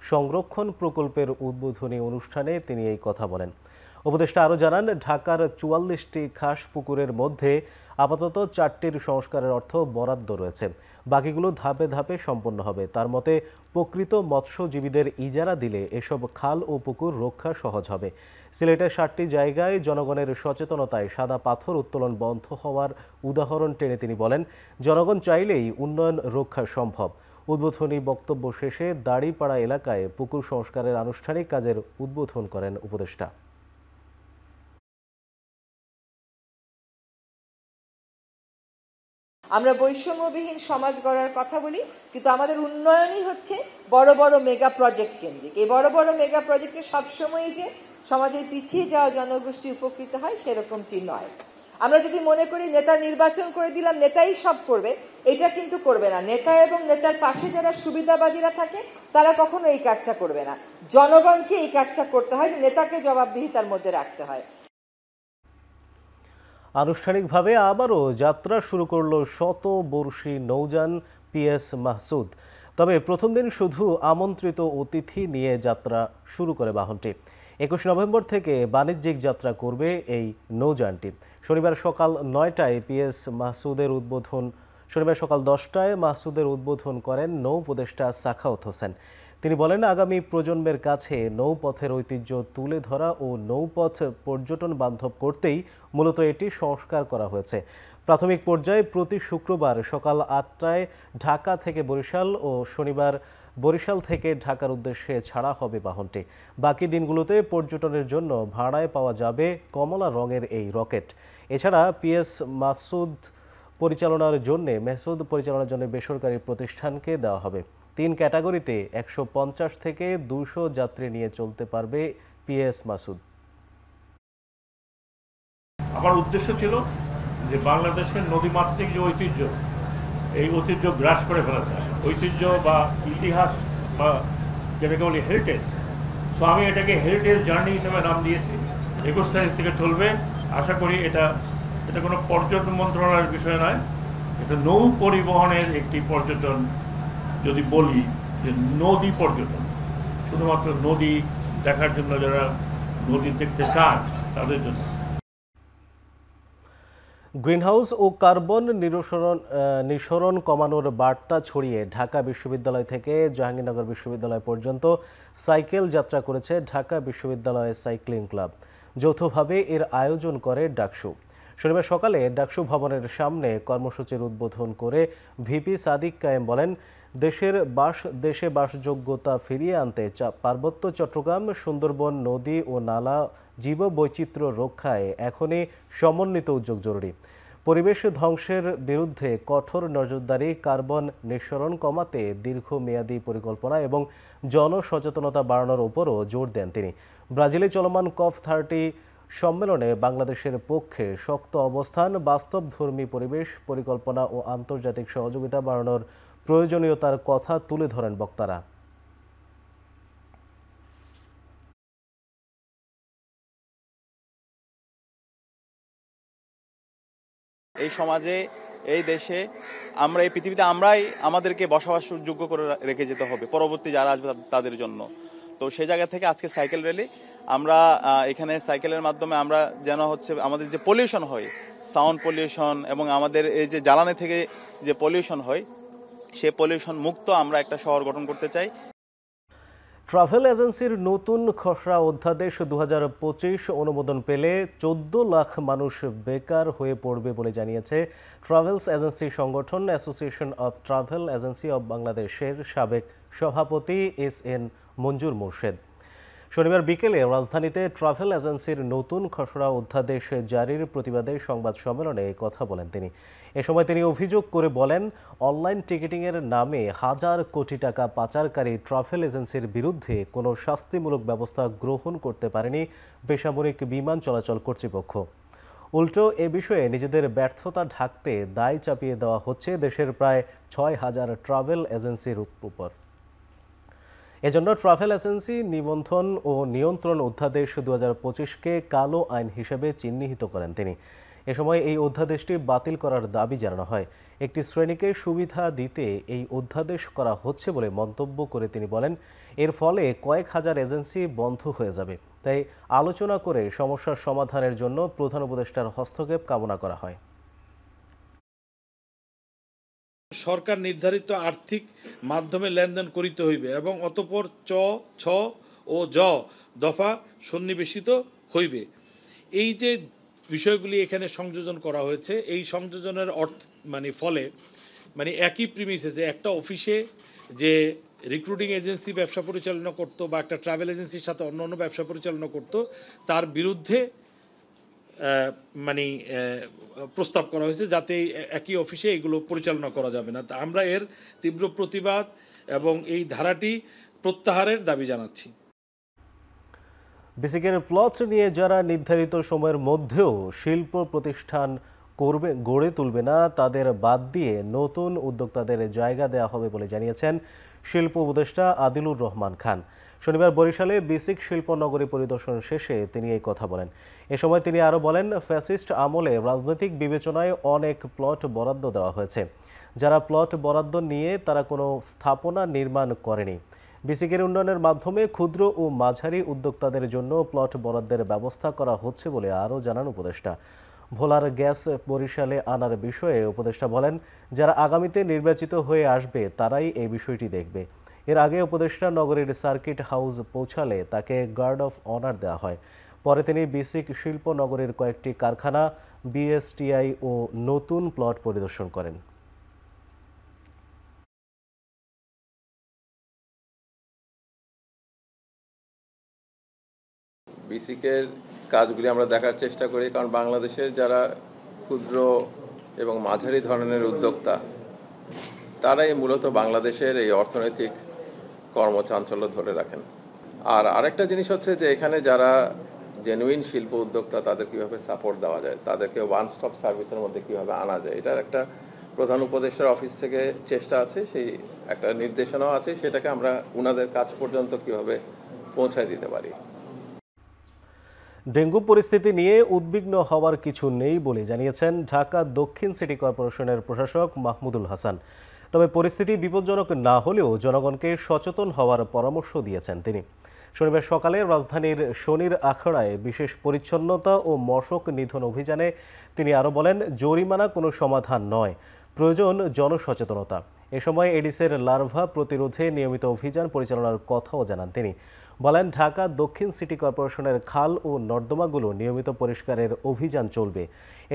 সংরক্ষণ প্রকল্পের উদ্বোধনী অনুষ্ঠানে তিনি এই কথা বলেন। উপদেষ্টা আরও জানান, ঢাকার 44টি খাস পুকুরের মধ্যে আপাতত 4টির সংস্কারের অর্থ বরাদ্দ রয়েছে, বাকিগুলো ধাপে ধাপে সম্পন্ন হবে। তার মতে প্রকৃত মৎস্যজীবীদের ইজারা দিলে এসব খাল ও পুকুর রক্ষা সহজ হবে। সিলেটের 7টি জায়গায় জনগণের সচেতনতায় সাদা পাথর উত্তোলন বন্ধ হওয়ার উদাহরণ টেনে তিনি বলেন, জনগণ চাইলেই উন্নয়ন রক্ষা সম্ভব। উদ্বোধনী বক্তব্য শেষে দাড়িপাড়া এলাকায় পুকুর সংস্কারের আনুষ্ঠানিক কাজের উদ্বোধন করেন উপদেষ্টা। আমরা বৈষম্যবিহীন সমাজ গড়ার কথা বলি, কিন্তু আমাদের উন্নয়নই হচ্ছে বড় বড় মেগা প্রজেক্ট কেন্দ্রিক। এই বড় বড় মেগা প্রজেক্টে সবসময় যে সমাজের পিছিয়ে যাওয়া জনগোষ্ঠী উপকৃত হয় সেরকমটি নয়। আমরা যদি মনে করি নেতা নির্বাচন করে দিলাম নেতাই সব করবে, এটা কিন্তু করবে না। নেতা এবং নেতার পাশে যারা সুবিধাবাদীরা থাকে তারা কখনো এই কাজটা করবে না। জনগণকে এই কাজটা করতে হয়, নেতাকে জবাবদিহিতার মধ্যে রাখতে হয়। আনুষ্ঠানিকভাবে আবারও যাত্রা শুরু করল শতবর্ষী নৌযান পিএস মাহসুদ। তবে প্রথম দিন শুধু আমন্ত্রিত অতিথি নিয়ে যাত্রা শুরু করে বাহনটি। 21 নভেম্বর থেকে বাণিজ্যিক যাত্রা করবে এই নৌযানটি। শনিবার সকাল 9টায় পিএস মাহসুদের উদ্বোধন শনিবার সকাল 10টায় মাসুদের উদ্বোধন করেন নৌ উপদেষ্টা সাখাওয়াত হোসেন। তিনি বলেন, আগামী প্রজন্মের কাছে নৌপথের ঐতিহ্য তুলে ধরা ও নৌপথ পর্যটন বান্ধব করতেই মূলত এটি সংস্কার করা হয়েছে। প্রাথমিক পর্যায়ে প্রতি শুক্রবার সকাল 8টায় ঢাকা থেকে বরিশাল ও শনিবার বরিশাল থেকে ঢাকার উদ্দেশ্যে ছাড়া হবে বাহনটি। বাকি দিনগুলোতে পর্যটনের জন্য ভাড়ায় পাওয়া যাবে কমলা রঙের এই রকেট। এছাড়া মেহসুদ পরিচালনার জন্য বেসরকারি প্রতিষ্ঠানকে দেওয়া হবে। 3 ক্যাটাগরিতে 150 থেকে 200 যাত্রী নিয়ে চলতে পারবে পিএস মাসুদ। আমার উদ্দেশ্য ছিল যে বাংলাদেশের নদীমাতৃক যে ঐতিহ্য, এই ঐতিহ্য গ্রাস করে ফেলা যায়, ঐতিহ্য বা ইতিহাস বা যেটাকে বলি হেরিটেজ। সো আমি এটাকে হেরিটেজ জার্নি হিসেবে নাম দিয়েছি। 21 তারিখ থেকে চলবে। আশা করি এটা কোনো পর্যটন মন্ত্রণালয়ের বিষয় নয়, এটা নৌ পরিবহনের একটি পর্যটন। যদি বলি যে নদী পর্যটন, শুধুমাত্র নদী দেখার জন্য, যারা নদী দেখতে চান তাদের জন্য। গ্রিনহাউস ও কার্বন নিঃসরণ কমানোর বার্তা ছড়িয়ে ঢাকা বিশ্ববিদ্যালয় থেকে জাহাঙ্গীরনগর বিশ্ববিদ্যালয় পর্যন্ত সাইকেল যাত্রা করেছে ঢাকা বিশ্ববিদ্যালয় সাইক্লিং ক্লাব। যৌথভাবে এর আয়োজন করে ডাকসু। শনিবার সকালে ডাকসু ভবনের সামনে কর্মসূচির উদ্বোধন করে ভিপি সাদিক কায়েম বলেন, দেশে বাসযোগ্যতা ফিরিয়ে আনতে পার্বত্য চট্টগ্রাম, সুন্দরবন, নদী ও নালা জীববৈচিত্র্য রক্ষায় এখনই সমন্বিত উদ্যোগ জরুরি। পরিবেশ ধ্বংসের বিরুদ্ধে কঠোর নজরদারি, কার্বন নিঃসরণ কমাতে দীর্ঘমেয়াদী পরিকল্পনা এবং জনসচেতনতা বাড়ানোর উপরও জোর দেন তিনি। ব্রাজিলে চলমান COP30 সম্মেলনে বাংলাদেশের পক্ষে শক্ত অবস্থান, বাস্তবধর্মী পরিবেশ পরিকল্পনা ও আন্তর্জাতিক সহযোগিতা বাড়ানোর প্রয়োজনীয়তার কথা তুলে ধরেন বক্তারা। এই সমাজে, এই দেশে, আমরা এই পৃথিবীতে আমরাই আমাদেরকে বসবাসযোগ্য করে রেখে যেতে হবে পরবর্তী যারা আসবে তাদের জন্য। তো সেই জায়গা থেকে আজকে সাইকেল র্যালি। আমরা এখানে সাইকেলের মাধ্যমে আমরা যেন আমাদের যে পলিউশন হয়, সাউন্ড পলিউশন এবং আমাদের এই যে জ্বালানি থেকে যে পলিউশন হয়, সে পলিউশন মুক্ত আমরা একটা শহর গঠন করতে চাই। ট্রাভেল এজেন্সির নতুন খসড়া অধ্যাদেশ 2025 অনুমোদন পেলে 14 লাখ মানুষ বেকার হয়ে পড়বে বলে জানিয়েছে ট্রাভেলস এজেন্সি সংগঠন association of travel agency of বাংলাদেশের সাবেক সভাপতি SN মঞ্জুর মোর্শেদ। শনিবার বিকেলে রাজধানীতে ট্রাভেল এজেন্সির নতুন খসড়া অধ্যাদেশ জারির প্রতিবাদে সংবাদ সম্মেলনে কথা বলেন তিনি। এ সময় তিনি অভিযোগ করে বলেন, অনলাইন টিকিটিংয়ের নামে হাজার কোটি টাকা পাচারকারী ট্রাভেল এজেন্সির বিরুদ্ধে কোনো শাস্তিমূলক ব্যবস্থা গ্রহণ করতে পারেনি বেসামরিক বিমান চলাচল কর্তৃপক্ষ। উল্টো এ বিষয়ে নিজেদের ব্যর্থতা ঢাকতে দায় চাপিয়ে দেওয়া হচ্ছে দেশের প্রায় 6,000 ট্রাভেল এজেন্সির উপর। এজন্য ট্রাভেল এজেন্সি নিবন্ধন ও নিয়ন্ত্রণ অধ্যাদেশ 2025কে কালো আইন হিসেবে চিহ্নিত করেন তিনি। এ সময় এই অধ্যাদেশটি বাতিল করার দাবি জানানো হয়। একটি শ্রেণীকে সুবিধা দিতে এই অধ্যাদেশ করা হচ্ছে বলে মন্তব্য করে তিনি বলেন, এর ফলে কয়েক হাজার এজেন্সি বন্ধ হয়ে যাবে। তাই আলোচনা করে সমস্যার সমাধানের জন্য প্রধান উপদেষ্টার হস্তক্ষেপ কামনা করা হয়। সরকার নির্ধারিত আর্থিক মাধ্যমে লেনদেন করিতে হইবে এবং অতঃপর ছ ও জ দফা সন্নিবেশিত হইবে। এই যে বিষয়গুলি এখানে সংযোজন করা হয়েছে, এই সংযোজনের ফলে একই প্রিমিসেসে একটা অফিসে যে রিক্রুটিং এজেন্সি ব্যবসা পরিচালনা করতো বা একটা ট্রাভেল এজেন্সির সাথে অন্য ব্যবসা পরিচালনা করতো, তার বিরুদ্ধে প্রস্তাব করা হয়েছে যাতে একই অফিসে এগুলো পরিচালনা করা যাবে না। আমরা এর তীব্র প্রতিবাদ এবং এই ধারাটি প্রত্যাহারের দাবি জানাচ্ছি। বেসিকের প্লট নিয়ে যারা নির্ধারিত সময়ের মধ্যেও শিল্প প্রতিষ্ঠান গড়ে তুলবে না, তাদের বাদ দিয়ে নতুন উদ্যোক্তাদের জায়গা দেওয়া হবে বলে জানিয়েছেন শিল্প উপদেষ্টা আদিলুর রহমান খান। শনিবার বরিশালে বেসিক শিল্প নগরী পরিদর্শন শেষে তিনি এই কথা বলেন। এ সময় তিনি আরও বলেন, ফ্যাসিস্ট আমলে রাজনৈতিক বিবেচনায় অনেক প্লট বরাদ্দ দেওয়া হয়েছে। যারা প্লট বরাদ্দ নিয়ে তারা কোনো স্থাপনা নির্মাণ করেনি। বেসিকের উন্নয়নের মাধ্যমে ক্ষুদ্র ও মাঝারি উদ্যোক্তাদের জন্য প্লট বরাদ্দের ব্যবস্থা করা হচ্ছে বলে আরও জানান উপদেষ্টা। ভোলার গ্যাস বরিশালে আনার বিষয়ে উপদেষ্টা বলেন, যারা আগামীতে নির্বাচিত হয়ে আসবে তারাই এই বিষয়টি দেখবে। এর আগে উপদেষ্টা নগরীর সার্কিট হাউস পৌঁছালে তাকে গার্ড অফ অনার দেওয়া হয়। পরে তিনি বিসিক শিল্প নগরীর কয়েকটি কারখানা, বিএসটিআই ও নতুন প্লট পরিদর্শন করেন। বিসিকের কাজগুলি আমরা দেখার চেষ্টা করি, কারণ বাংলাদেশের যারা ক্ষুদ্র এবং মাঝারি ধরনের উদ্যোক্তা তারাই মূলত বাংলাদেশের এই অর্থনৈতিক কর্মচাঞ্চল্য ধরে রাখেন। আর আরেকটা জিনিস হচ্ছে যে এখানে যারা জেনুইন শিল্প উদ্যোক্তা তাদের কীভাবে সাপোর্ট দেওয়া যায়, তাদেরকে ওয়ান স্টপ সার্ভিসের মধ্যে কীভাবে আনা যায়, এটার একটা প্রধান উপদেষ্টার অফিস থেকে চেষ্টা আছে, সেই একটা নির্দেশনাও আছে, সেটাকে আমরা উনাদের কাছ পর্যন্ত কীভাবে পৌঁছায় দিতে পারি। ডেঙ্গু পরিস্থিতি নিয়ে উদ্বিগ্ন হওয়ার কিছু নেই বলে জানিয়েছেন ঢাকা দক্ষিণ সিটি কর্পোরেশনের প্রশাসক মাহমুদুল হাসান। তবে পরিস্থিতি বিপজ্জনক না হলেও জনগণকে সচেতন হওয়ার পরামর্শ দিয়েছেন তিনি। শনিবার সকালে রাজধানীর শনির আখড়ায় বিশেষ পরিচ্ছন্নতা ও মশক নিধন অভিযানে তিনি আরও বলেন, জরিমানা কোনো সমাধান নয়, প্রয়োজন জনসচেতনতা। এ সময় এডিসের লার্ভা প্রতিরোধে নিয়মিত অভিযান পরিচালনার কথাও জানান তিনি। বলেন, ঢাকা দক্ষিণ সিটি কর্পোরেশনের খাল ও নর্দমাগুলো নিয়মিত পরিষ্কারের অভিযান চলবে।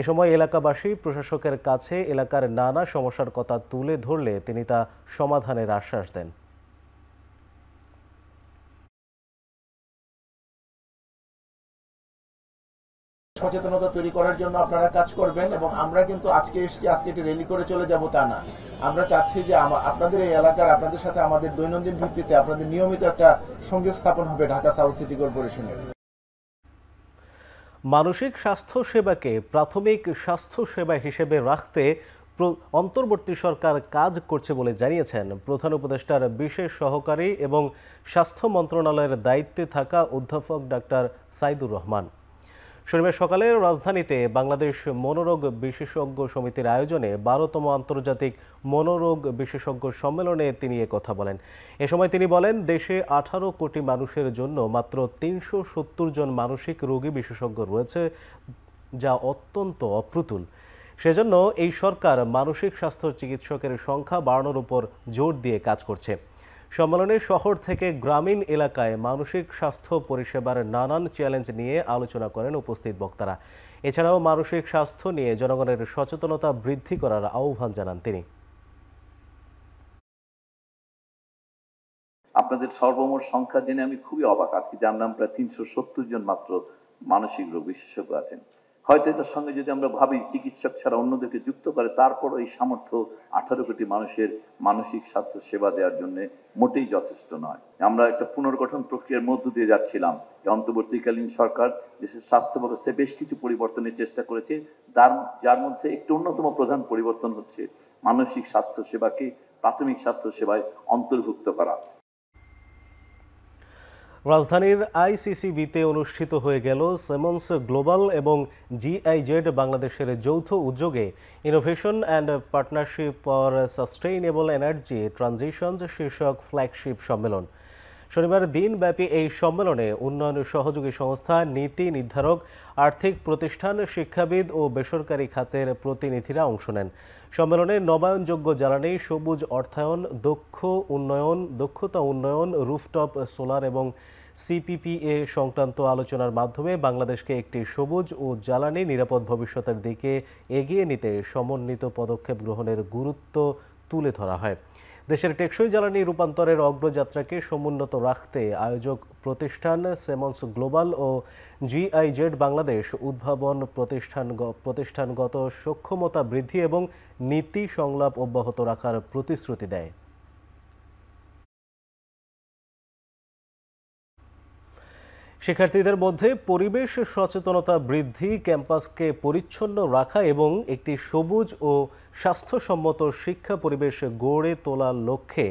এ সময় এলাকাবাসী প্রশাসকের কাছে এলাকার নানা সমস্যার কথা তুলে ধরলে তিনি তা সমাধানের আশ্বাস দেন। সচেতনতা তৈরি করার জন্য আপনারা কাজ করবেন, এবং আমরা কিন্তু আজকে এসেছি, আজকে একটি র্যালি করে চলে যাব তা না। আমরা চাচ্ছি যে আপনাদের এই এলাকার, আপনাদের সাথে আমাদের দৈনন্দিন ভিত্তিতে আপনাদের নিয়মিত একটা সংযোগ স্থাপন হবে ঢাকা সাউথ সিটি কর্পোরেশনের। মানসিক স্বাস্থ্য সেবাকে প্রাথমিক স্বাস্থ্য সেবা হিসেবে রাখতে অন্তর্বর্তী সরকার কাজ করছে বলে জানিয়েছেন প্রধান উপদেষ্টার বিশেষ সহকারী এবং স্বাস্থ্য মন্ত্রণালয়ের দায়িত্বে থাকা অধ্যাপক ডাক্তার সাইদুর রহমান। শনিবার সকালে রাজধানীতে বাংলাদেশ মনোরোগ বিশেষজ্ঞ সমিতির আয়োজনে 12তম আন্তর্জাতিক মনোরোগ বিশেষজ্ঞ সম্মেলনে তিনি একথা বলেন। এ সময় তিনি বলেন, দেশে 18 কোটি মানুষের জন্য মাত্র 370 জন মানসিক রোগী বিশেষজ্ঞ রয়েছে, যা অত্যন্ত অপ্রতুল। সেজন্য এই সরকার মানসিক স্বাস্থ্য চিকিৎসকের সংখ্যা বাড়ানোর উপর জোর দিয়ে কাজ করছে। সম্মেলনে শহর থেকে গ্রামীণ এলাকায় মানসিক স্বাস্থ্য পরিষেবার নানান চ্যালেঞ্জ নিয়ে আলোচনা করেন উপস্থিত বক্তারা। এছাড়াও মানসিক স্বাস্থ্য নিয়ে জনগণের সচেতনতা বৃদ্ধি করার আহ্বান জানান তিনি। আপনাদের সর্বমোট সংখ্যা জেনে আমি খুবই অবাক। আজকে জানলাম প্রায় 370 জন মাত্র মানসিক রোগ বিশেষজ্ঞ আছেন। হয়তো এটার সঙ্গে যদি আমরা ভাবি চিকিৎসক ছাড়া অন্যদেরকে যুক্ত করে, তারপরও এই সামর্থ্য 18 কোটি মানুষের মানসিক স্বাস্থ্য সেবা দেওয়ার জন্য মোটেই যথেষ্ট নয়। আমরা একটা পুনর্গঠন প্রক্রিয়ার মধ্য দিয়ে যাচ্ছিলাম। অন্তর্বর্তীকালীন সরকার দেশের স্বাস্থ্য ব্যবস্থায় বেশ কিছু পরিবর্তনের চেষ্টা করেছে, যার মধ্যে একটি অন্যতম প্রধান পরিবর্তন হচ্ছে মানসিক স্বাস্থ্য সেবাকে প্রাথমিক স্বাস্থ্য সেবায় অন্তর্ভুক্ত করা। রাজধানীর আইসিসিবিতে অনুষ্ঠিত হয়ে গেল সিমন্স গ্লোবাল এবং জিআইজেড বাংলাদেশের যৌথ উদ্যোগে innovation and partnership for sustainable energy transitions শীর্ষক ফ্ল্যাগশিপ সম্মেলন। শনিবার দিনব্যাপী এই সম্মেলনে উন্নয়ন সহযোগী সংস্থা, নীতি নির্ধারক, আর্থিক প্রতিষ্ঠান, শিক্ষাবিদ ও বেসরকারি খাতের প্রতিনিধিরা অংশ নেন। সম্মেলনে নবায়নযোগ্য জ্বালানি, সবুজ অর্থায়ন, দক্ষতা উন্নয়ন, রুফটপ সোলার এবং সিপিপিএ সংক্রান্ত আলোচনার মাধ্যমে বাংলাদেশকে একটি সবুজ ও জ্বালানি নিরাপদ ভবিষ্যতের দিকে এগিয়ে নিতে সমন্বিত পদক্ষেপ গ্রহণের গুরুত্ব তুলে ধরা হয়। দেশের টেকসই জ্বালানি রূপান্তরের অগ্রযাত্রাকে সমুন্নত রাখতে আয়োজক প্রতিষ্ঠান সিমন্স গ্লোবাল ও জিআইজেড বাংলাদেশ উদ্ভাবন, প্রতিষ্ঠানগত সক্ষমতা বৃদ্ধি এবং নীতি সংলাপ অব্যাহত রাখার প্রতিশ্রুতি দেয়। শিক্ষার্থীদের মধ্যে পরিবেশ সচেতনতা বৃদ্ধি, ক্যাম্পাসকে পরিচ্ছন্ন রাখা এবং একটি সবুজ ও স্বাস্থ্যসম্মত শিক্ষা পরিবেশ গড়ে তোলার লক্ষ্যে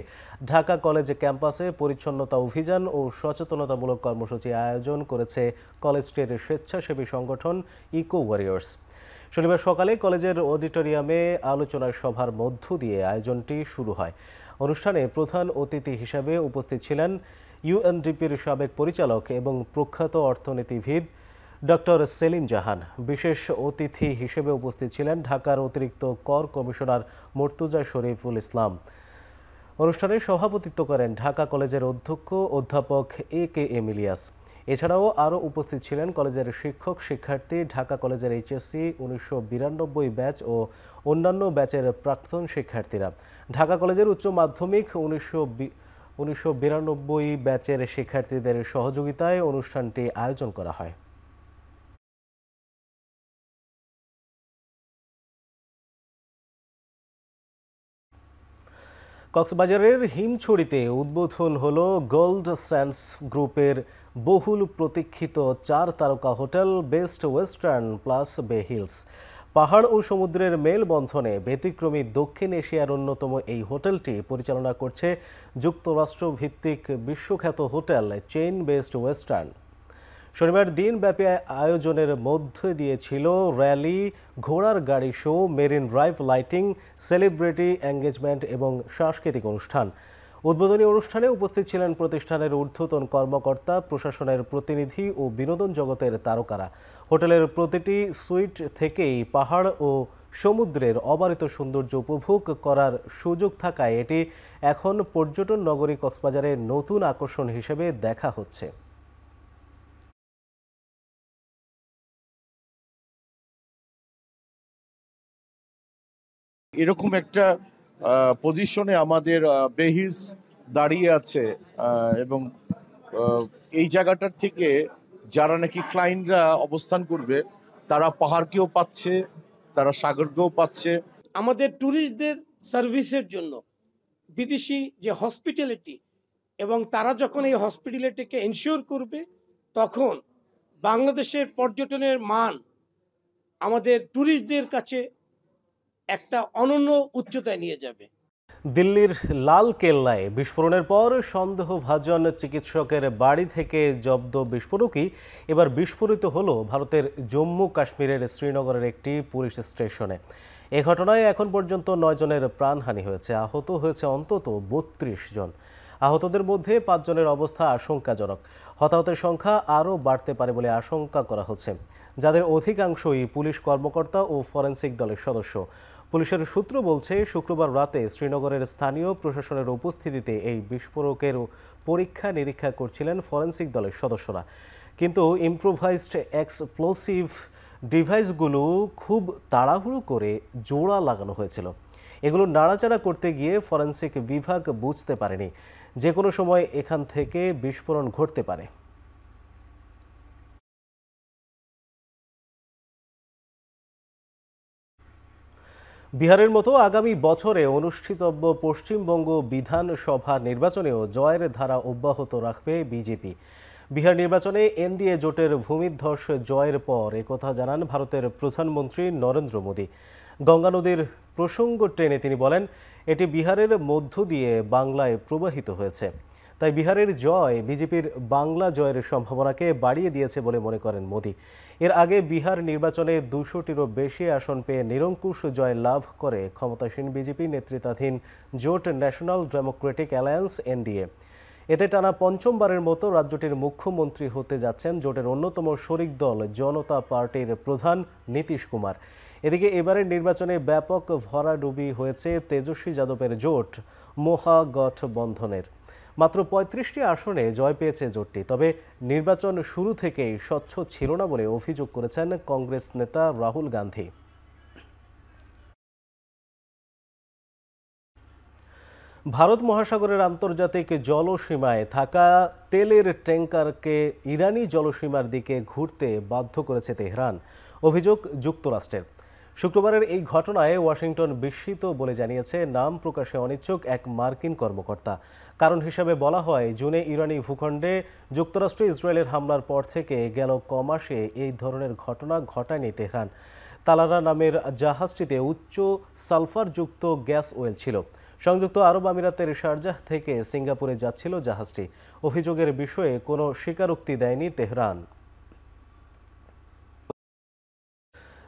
ঢাকা কলেজ ক্যাম্পাসে পরিচ্ছন্নতা অভিযান ও সচেতনতামূলক কর্মসূচি আয়োজন করেছে কলেজটির স্বেচ্ছাসেবী সংগঠন ইকো ওয়ারিয়র্স। শনিবার সকালে কলেজের অডিটোরিয়ামে আলোচনা সভার মধ্য দিয়ে আয়োজনটি শুরু হয়। অনুষ্ঠানে প্রধান অতিথি হিসেবে উপস্থিত ছিলেন ইউএনডিপির সাবেক পরিচালক এবং প্রখ্যাত অর্থনীতিবিদ ডক্টর সেলিম জাহান। বিশেষ অতিথি হিসেবে উপস্থিত ছিলেন ঢাকার অতিরিক্ত কর কমিশনার মুর্তুজা শরীফুল ইসলাম। অনুষ্ঠানে সভাপতিত্ব করেন ঢাকা কলেজের অধ্যক্ষ অধ্যাপক AKM ইলিয়াস। এছাড়াও আরও উপস্থিত ছিলেন কলেজের শিক্ষক শিক্ষার্থী, ঢাকা কলেজের HSC 1992 ব্যাচ ও অন্যান্য ব্যাচের প্রাক্তন শিক্ষার্থীরা। ঢাকা কলেজের উচ্চ মাধ্যমিক 1992 ব্যাচের শিক্ষার্থীদের সহযোগিতায় অনুষ্ঠানটি আয়োজন করা হয়। কক্সবাজারের হিমছড়িতে উদ্বোধন হলো গোল্ড স্যান্ডস গ্রুপের বহুল প্রতীক্ষিত 4 তারকা হোটেল বেস্ট ওয়েস্টার্ন প্লাস বে হিলস। পাহাড় ও সমুদ্রের মেলবন্ধনে ব্যতিক্রমী দক্ষিণ এশিয়ার অন্যতম এই হোটেলটি পরিচালনা করছে যুক্তরাষ্ট্র ভিত্তিক বিশ্বখ্যাত হোটেল চেইন বেস্ট ওয়েস্টার্ন। শনিবার দিনব্যাপী আয়োজনের মধ্যে দিয়েছিল র্যালি, ঘোড়ার গাড়ি show, marine drive, lighting, celebrity engagement এবং সাংস্কৃতিক অনুষ্ঠান। উদ্বোধনী অনুষ্ঠানে উপস্থিত ছিলেন প্রতিষ্ঠানের ঊর্ধ্বতন কর্মকর্তা, প্রশাসনের প্রতিনিধি ও বিনোদন জগতের তারকারা। হোটেলের প্রতিটি সুইট থেকেই পাহাড় ও সমুদ্রের অবারিত সৌন্দর্য উপভোগ করার সুযোগ থাকায় এটি এখন পর্যটন নগরী কক্সবাজারের নতুন আকর্ষণ হিসেবে দেখা হচ্ছে। এরকম একটা পজিশনে আমাদের বেহিস দাঁড়িয়ে আছে এবং এই জায়গাটার থেকে যারা নাকি ক্লায়েন্টরা অবস্থান করবে তারা পাহাড়কেও পাচ্ছে, তারা সাগরকেও পাচ্ছে। আমাদের ট্যুরিস্টদের সার্ভিসের জন্য বিদেশি যে হসপিটালিটি এবং তারা যখন এই হসপিটালিটিকে এনশিওর করবে তখন বাংলাদেশের পর্যটনের মান আমাদের ট্যুরিস্টদের কাছে একটা অনন্য উচ্চতায় নিয়ে যাবে। দিল্লির লাল কেল্লায় বিস্ফোরণের পর সন্দেহভাজন চিকিৎসকের বাড়ি থেকে জব্দ বিস্ফোরকই এবার বিস্ফোরিত হলো ভারতের জম্মু কাশ্মীরের শ্রীনগরের একটি পুলিশ স্টেশনে। এ ঘটনায় এখন পর্যন্ত 9 জনের প্রাণহানি হয়েছে, আহত হয়েছে অন্তত 32 জন। আহতদের মধ্যে 5 জনের অবস্থা আশঙ্কাজনক। হতাহতের সংখ্যা আরও বাড়তে পারে বলে আশঙ্কা করা হচ্ছে, যাদের অধিকাংশই পুলিশ কর্মকর্তা ও ফরেনসিক দলের সদস্য। পুলিশের সূত্র বলছে, শুক্রবার রাতে শ্রীনগরের স্থানীয় প্রশাসনের উপস্থিতিতে এই বিস্ফোরকের পরীক্ষা নিরীক্ষা করছিলেন ফরেনসিক দলের সদস্যরা। কিন্তু ইম্প্রোভাইজড এক্সপ্লোসিভ ডিভাইসগুলো খুব তাড়াহুড়ো করে জোড়া লাগানো হয়েছিল। এগুলো নাড়াচাড়া করতে গিয়ে ফরেনসিক বিভাগ বুঝতে পারেনি যে কোনো সময় এখান থেকে বিস্ফোরণ ঘটতে পারে। বিহারের মতো আগামী বছরে অনুষ্ঠিতব্য পশ্চিমবঙ্গ বিধানসভা নির্বাচনেও জয়ের ধারা অব্যাহত রাখবে বিজেপি। বিহার নির্বাচনে এনডিএ জোটের ভূমিধ্বস জয়ের পর একথা জানান ভারতের প্রধানমন্ত্রী নরেন্দ্র মোদী। গঙ্গা নদীর প্রসঙ্গ টেনে তিনি বলেন, এটি বিহারের মধ্য দিয়ে বাংলায় প্রবাহিত হয়েছে। তাই বিহারের জয় বিজেপির বাংলা জয়ের সম্ভাবনাকে বাড়িয়ে দিয়েছে বলে মনে করেন মোদী। এর আগে বিহার নির্বাচনে 200টিরও বেশি আসন পেয়ে নিরঙ্কুশ জয় লাভ করে ক্ষমতাসীন বিজেপি নেতৃত্বাধীন জোট ন্যাশনাল ডেমোক্রেটিক অ্যালায়েন্স এনডিএ। এতে টানা 5মবারের মতো রাজ্যটির মুখ্যমন্ত্রী হতে যাচ্ছেন জোটের অন্যতম শরিক দল জনতা পার্টির প্রধান নীতিশ কুমার। এদিকে এবারের নির্বাচনে ব্যাপক ভরাডুবি হয়েছে তেজস্বী যাদবের জোট মহাগঠবন্ধনের। মাত্র 35টি আসনে জয় পেয়েছে জোটটি। তবে নির্বাচন শুরু থেকেই স্বচ্ছ ছিল না বলে অভিযোগ করেছেন কংগ্রেস নেতা রাহুল গান্ধী। ভারত মহাসাগরের আন্তর্জাতিক জলসীমায় থাকা তেলের ট্যাঙ্কারকে ইরানি জলসীমার দিকে ঘুরতে বাধ্য করেছে তেহরান, অভিযোগ যুক্তরাষ্ট্রের। শুক্রবারের এই ঘটনায় ওয়াশিংটন বিস্মিত বলে জানিয়েছে নাম প্রকাশে অনিচ্ছুক এক মার্কিন কর্মকর্তা। কারণ হিসাবে বলা হয়, জুনে ইরানি ভূখণ্ডে যুক্তরাষ্ট্র ইসরায়েলের হামলার পর থেকে গেল কমাসে এই ধরনের ঘটনা ঘটায়নি তেহরান। তালারা নামের জাহাজটিতে উচ্চ সালফারযুক্ত গ্যাস ওয়েল ছিল। সংযুক্ত আরব আমিরাতের শারজাহ থেকে সিঙ্গাপুরে যাচ্ছিল জাহাজটি। অভিযোগের বিষয়ে কোনো স্বীকারোক্তি দেয়নি তেহরান।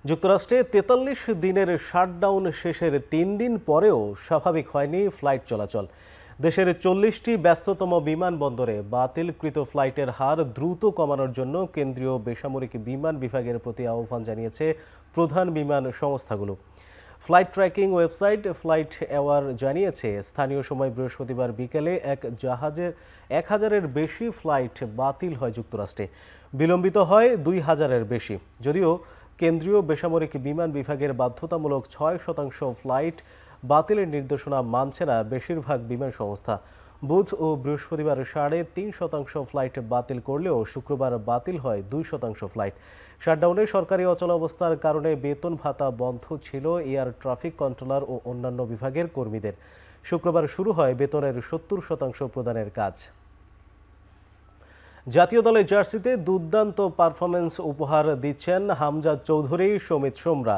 যুক্তরাষ্ট্রে 43 দিনের শাটডাউন শেষের 3 দিন পরেও স্বাভাবিক হয়নি ফ্লাইট চলাচল। দেশের 40টি ব্যস্ততম বিমানবন্দরে বাতিলকৃত ফ্লাইটের হার দ্রুত কমানোর জন্য কেন্দ্রীয় বেসামরিক বিমান বিভাগের প্রতি আহ্বান জানিয়েছে প্রধান বিমান সংস্থাগুলো। Flight tracking website flight aware জানিয়েছে, স্থানীয় সময় বৃহস্পতিবার বিকেলে এক জাহাজের 1000-এর বেশি ফ্লাইট বাতিল হয় যুক্তরাষ্ট্রে। বিলম্বিত হয় 2000-এর বেশি। যদিও কেন্দ্রীয় বেসামরিক বিমান বিভাগের বাধ্যতামূলক 6% ফ্লাইট বাতিলের নির্দেশনা মানছে না বেশিরভাগ বিমান সংস্থা। বুধ ও বৃহস্পতিবার 3.5% ফ্লাইট বাতিল করলেও শুক্রবার বাতিল হয় 2% ফ্লাইট। শাটডাউনে সরকারি অচলাবস্থার কারণে বেতন ভাতা বন্ধ ছিল এয়ার ট্রাফিক কন্ট্রোলার ও অন্যান্য বিভাগের কর্মীদের। শুক্রবার শুরু হয় বেতনের 70% প্রদানের কাজ। জাতীয় দলের জার্সিতে দুর্দান্ত পারফরমেন্স উপহার দিচ্ছেন হামজা চৌধুরী, সমিত সোমরা।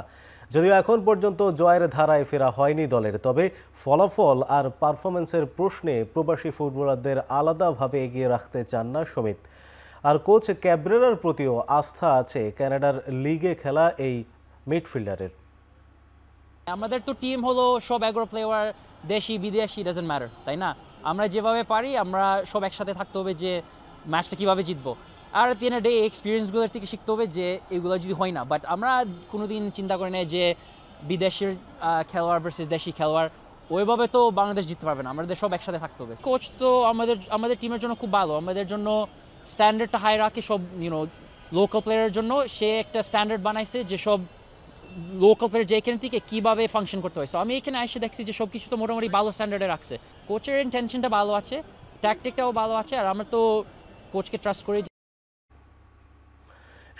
যদিও এখন পর্যন্ত জয়ের ধারায় ফেরা হয়নি দলের, তবে ফলাফল আর পারফরমেন্সের প্রশ্নে প্রবাসী ফুটবলারদের আলাদাভাবে এগিয়ে রাখতে চান না সমিত। আর কোচ ক্যাব্রেরার প্রতিও আস্থা আছে কানাডার লিগে খেলা এই মিডফিল্ডারের। আমাদের তো টিম হলো সব 11 প্লেয়ার, দেশি বিদেশি ডাজন্ট ম্যাটার, তাই না? আমরা যেভাবে পারি আমরা সব একসাথে থাকতে হবে যে ম্যাচটা কীভাবে জিতবো। আর at the end of the day এক্সপিরিয়েন্সগুলোর থেকে শিখতে হবে যে এগুলো যদি হয় না, বাট আমরা কোনোদিন চিন্তা করি না যে বিদেশের খেলোয়াড় ভার্সেস দেশি খেলোয়াড়, ওইভাবে তো বাংলাদেশ জিততে পারবে না। আমাদের সব একসাথে থাকতে হবে। কোচ তো আমাদের টিমের জন্য খুব ভালো, আমাদের জন্য স্ট্যান্ডার্ডটা হাই রাখে সব লোকাল প্লেয়ারের জন্য। সে একটা স্ট্যান্ডার্ড বানাইছে যে সব লোকাল প্লেয়ার যে এখান থেকে কীভাবে ফাংশন করতে হয়। সো আমি এখানে এসে দেখছি যে সব কিছু তো মোটামুটি ভালো স্ট্যান্ডার্ডে রাখছে। কোচের ইন্টেনশনটা ভালো আছে, ট্যাকটিকটাও ভালো আছে, আর আমরা তো কোচকে ট্রাস্ট করি।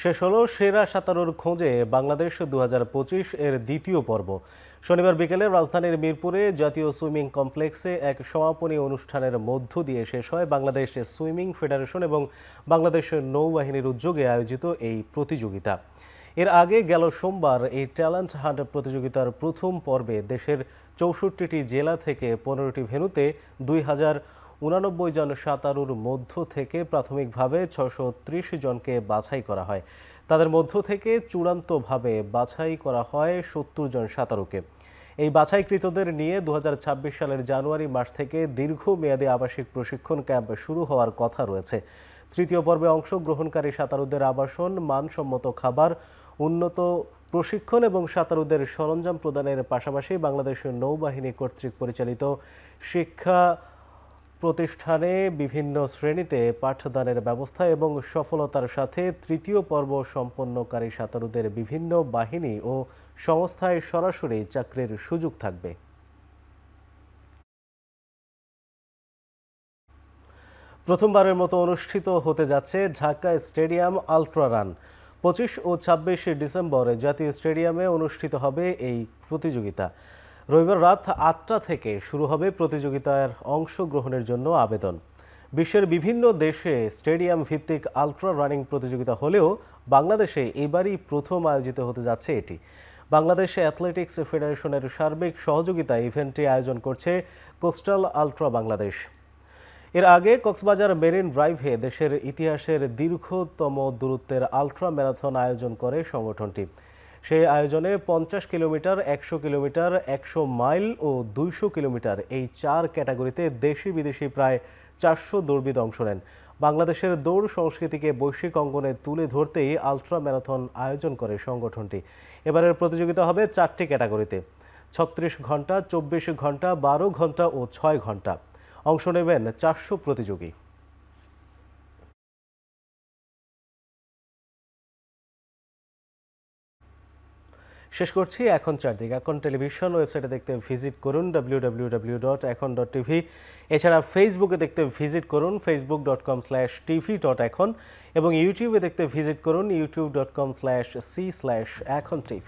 শেষ হলো সেরা সাঁতারুর খোঁজে বাংলাদেশ 2025 এর দ্বিতীয় পর্ব। শনিবার বিকেলে রাজধানীর মিরপুরে জাতীয় সুইমিং কমপ্লেক্সে এক সমাপনী অনুষ্ঠানের মধ্য দিয়ে শেষ হয় বাংলাদেশ সুইমিং ফেডারেশন এবং বাংলাদেশ নৌবাহিনীর উদ্যোগে আয়োজিত এই প্রতিযোগিতা। এর আগে গেল সোমবার এই ট্যালেন্ট হান্ট প্রতিযোগিতার প্রথম পর্বে দেশের 64টি জেলা থেকে 15টি ভেন্যুতে 2089 জন সাঁতারুর মধ্য থেকে প্রাথমিকভাবে 630 জনকে বাছাই করা হয়। তাদের মধ্য থেকে চূড়ান্তভাবে বাছাই করা হয় 70 জন সাঁতারুকে। এই বাছাইকৃতদের নিয়ে 2026 সালের জানুয়ারি মাস থেকে দীর্ঘমেয়াদী আবাসিক প্রশিক্ষণ ক্যাম্প শুরু হওয়ার কথা রয়েছে। তৃতীয় পর্বে অংশগ্রহণকারী সাঁতারুদের আবাসন, মানসম্মত খাবার, উন্নত প্রশিক্ষণ এবং সাঁতারুদের সরঞ্জাম প্রদানের পাশাপাশি বাংলাদেশ নৌবাহিনী কর্তৃক পরিচালিত শিক্ষা প্রতিষ্ঠানে বিভিন্ন শ্রেণীতে পাঠদানের ব্যবস্থা এবং সফলতার সাথে তৃতীয় পর্ব সম্পন্নকারী সাঁতারুদের বিভিন্ন বাহিনী ও সংস্থায় সরাসরি চাকরির সুযোগ থাকবে। প্রথমবারের মতো অনুষ্ঠিত হতে যাচ্ছে ঢাকা স্টেডিয়াম আলট্রা রান। 25 ও 26 ডিসেম্বর জাতীয় স্টেডিয়ামে অনুষ্ঠিত হবে এই প্রতিযোগিতা। রবিবার রাত 8টা থেকে শুরু হবে প্রতিযোগিতার অংশগ্রহণের জন্য আবেদন। বিশ্বের বিভিন্ন দেশে স্টেডিয়াম ভিত্তিক আলট্রা রানিং প্রতিযোগিতা হলেও বাংলাদেশে এবারই প্রথম আয়োজিত হতে যাচ্ছে এটি। বাংলাদেশ অ্যাথলেটিক্স ফেডারেশনের সার্বিক সহযোগিতায় ইভেন্টটি আয়োজন করছে কোস্টাল আলট্রা বাংলাদেশ। এর আগে কক্সবাজার মেরিন ড্রাইভে দেশের ইতিহাসের দীর্ঘতম দূরত্বের আলট্রা ম্যারাথন আয়োজন করে সংগঠনটি। সেই আয়োজনে 50 কিলোমিটার, 100 কিলোমিটার, 100 মাইল ও 200 কিলোমিটার এই 4 ক্যাটাগরিতে দেশি বিদেশি প্রায় 400 দৌড়বিদ অংশ নেন। বাংলাদেশের দৌড় সংস্কৃতিকে বৈশ্বিক অঙ্গনে তুলে ধরতেই আলট্রা ম্যারাথন আয়োজন করে সংগঠনটি। এবারের প্রতিযোগিতা হবে 4টি ক্যাটাগরিতে: 36 ঘন্টা, 24 ঘন্টা, 12 ঘন্টা ও 6 ঘন্টা। অংশ নেবেন 400 প্রতিযোগী। শেষ করছি এখন চারদিক। এখন টেলিভিশন ওয়েবসাইটে দেখতে ভিজিট করুন www.ekon.tv। এছাড়া ফেসবুকে দেখতে ভিজিট করুন facebook.com/tv.ekon এবং ইউটিউবে দেখতে ভিজিট করুন youtube.com/c/ekontv।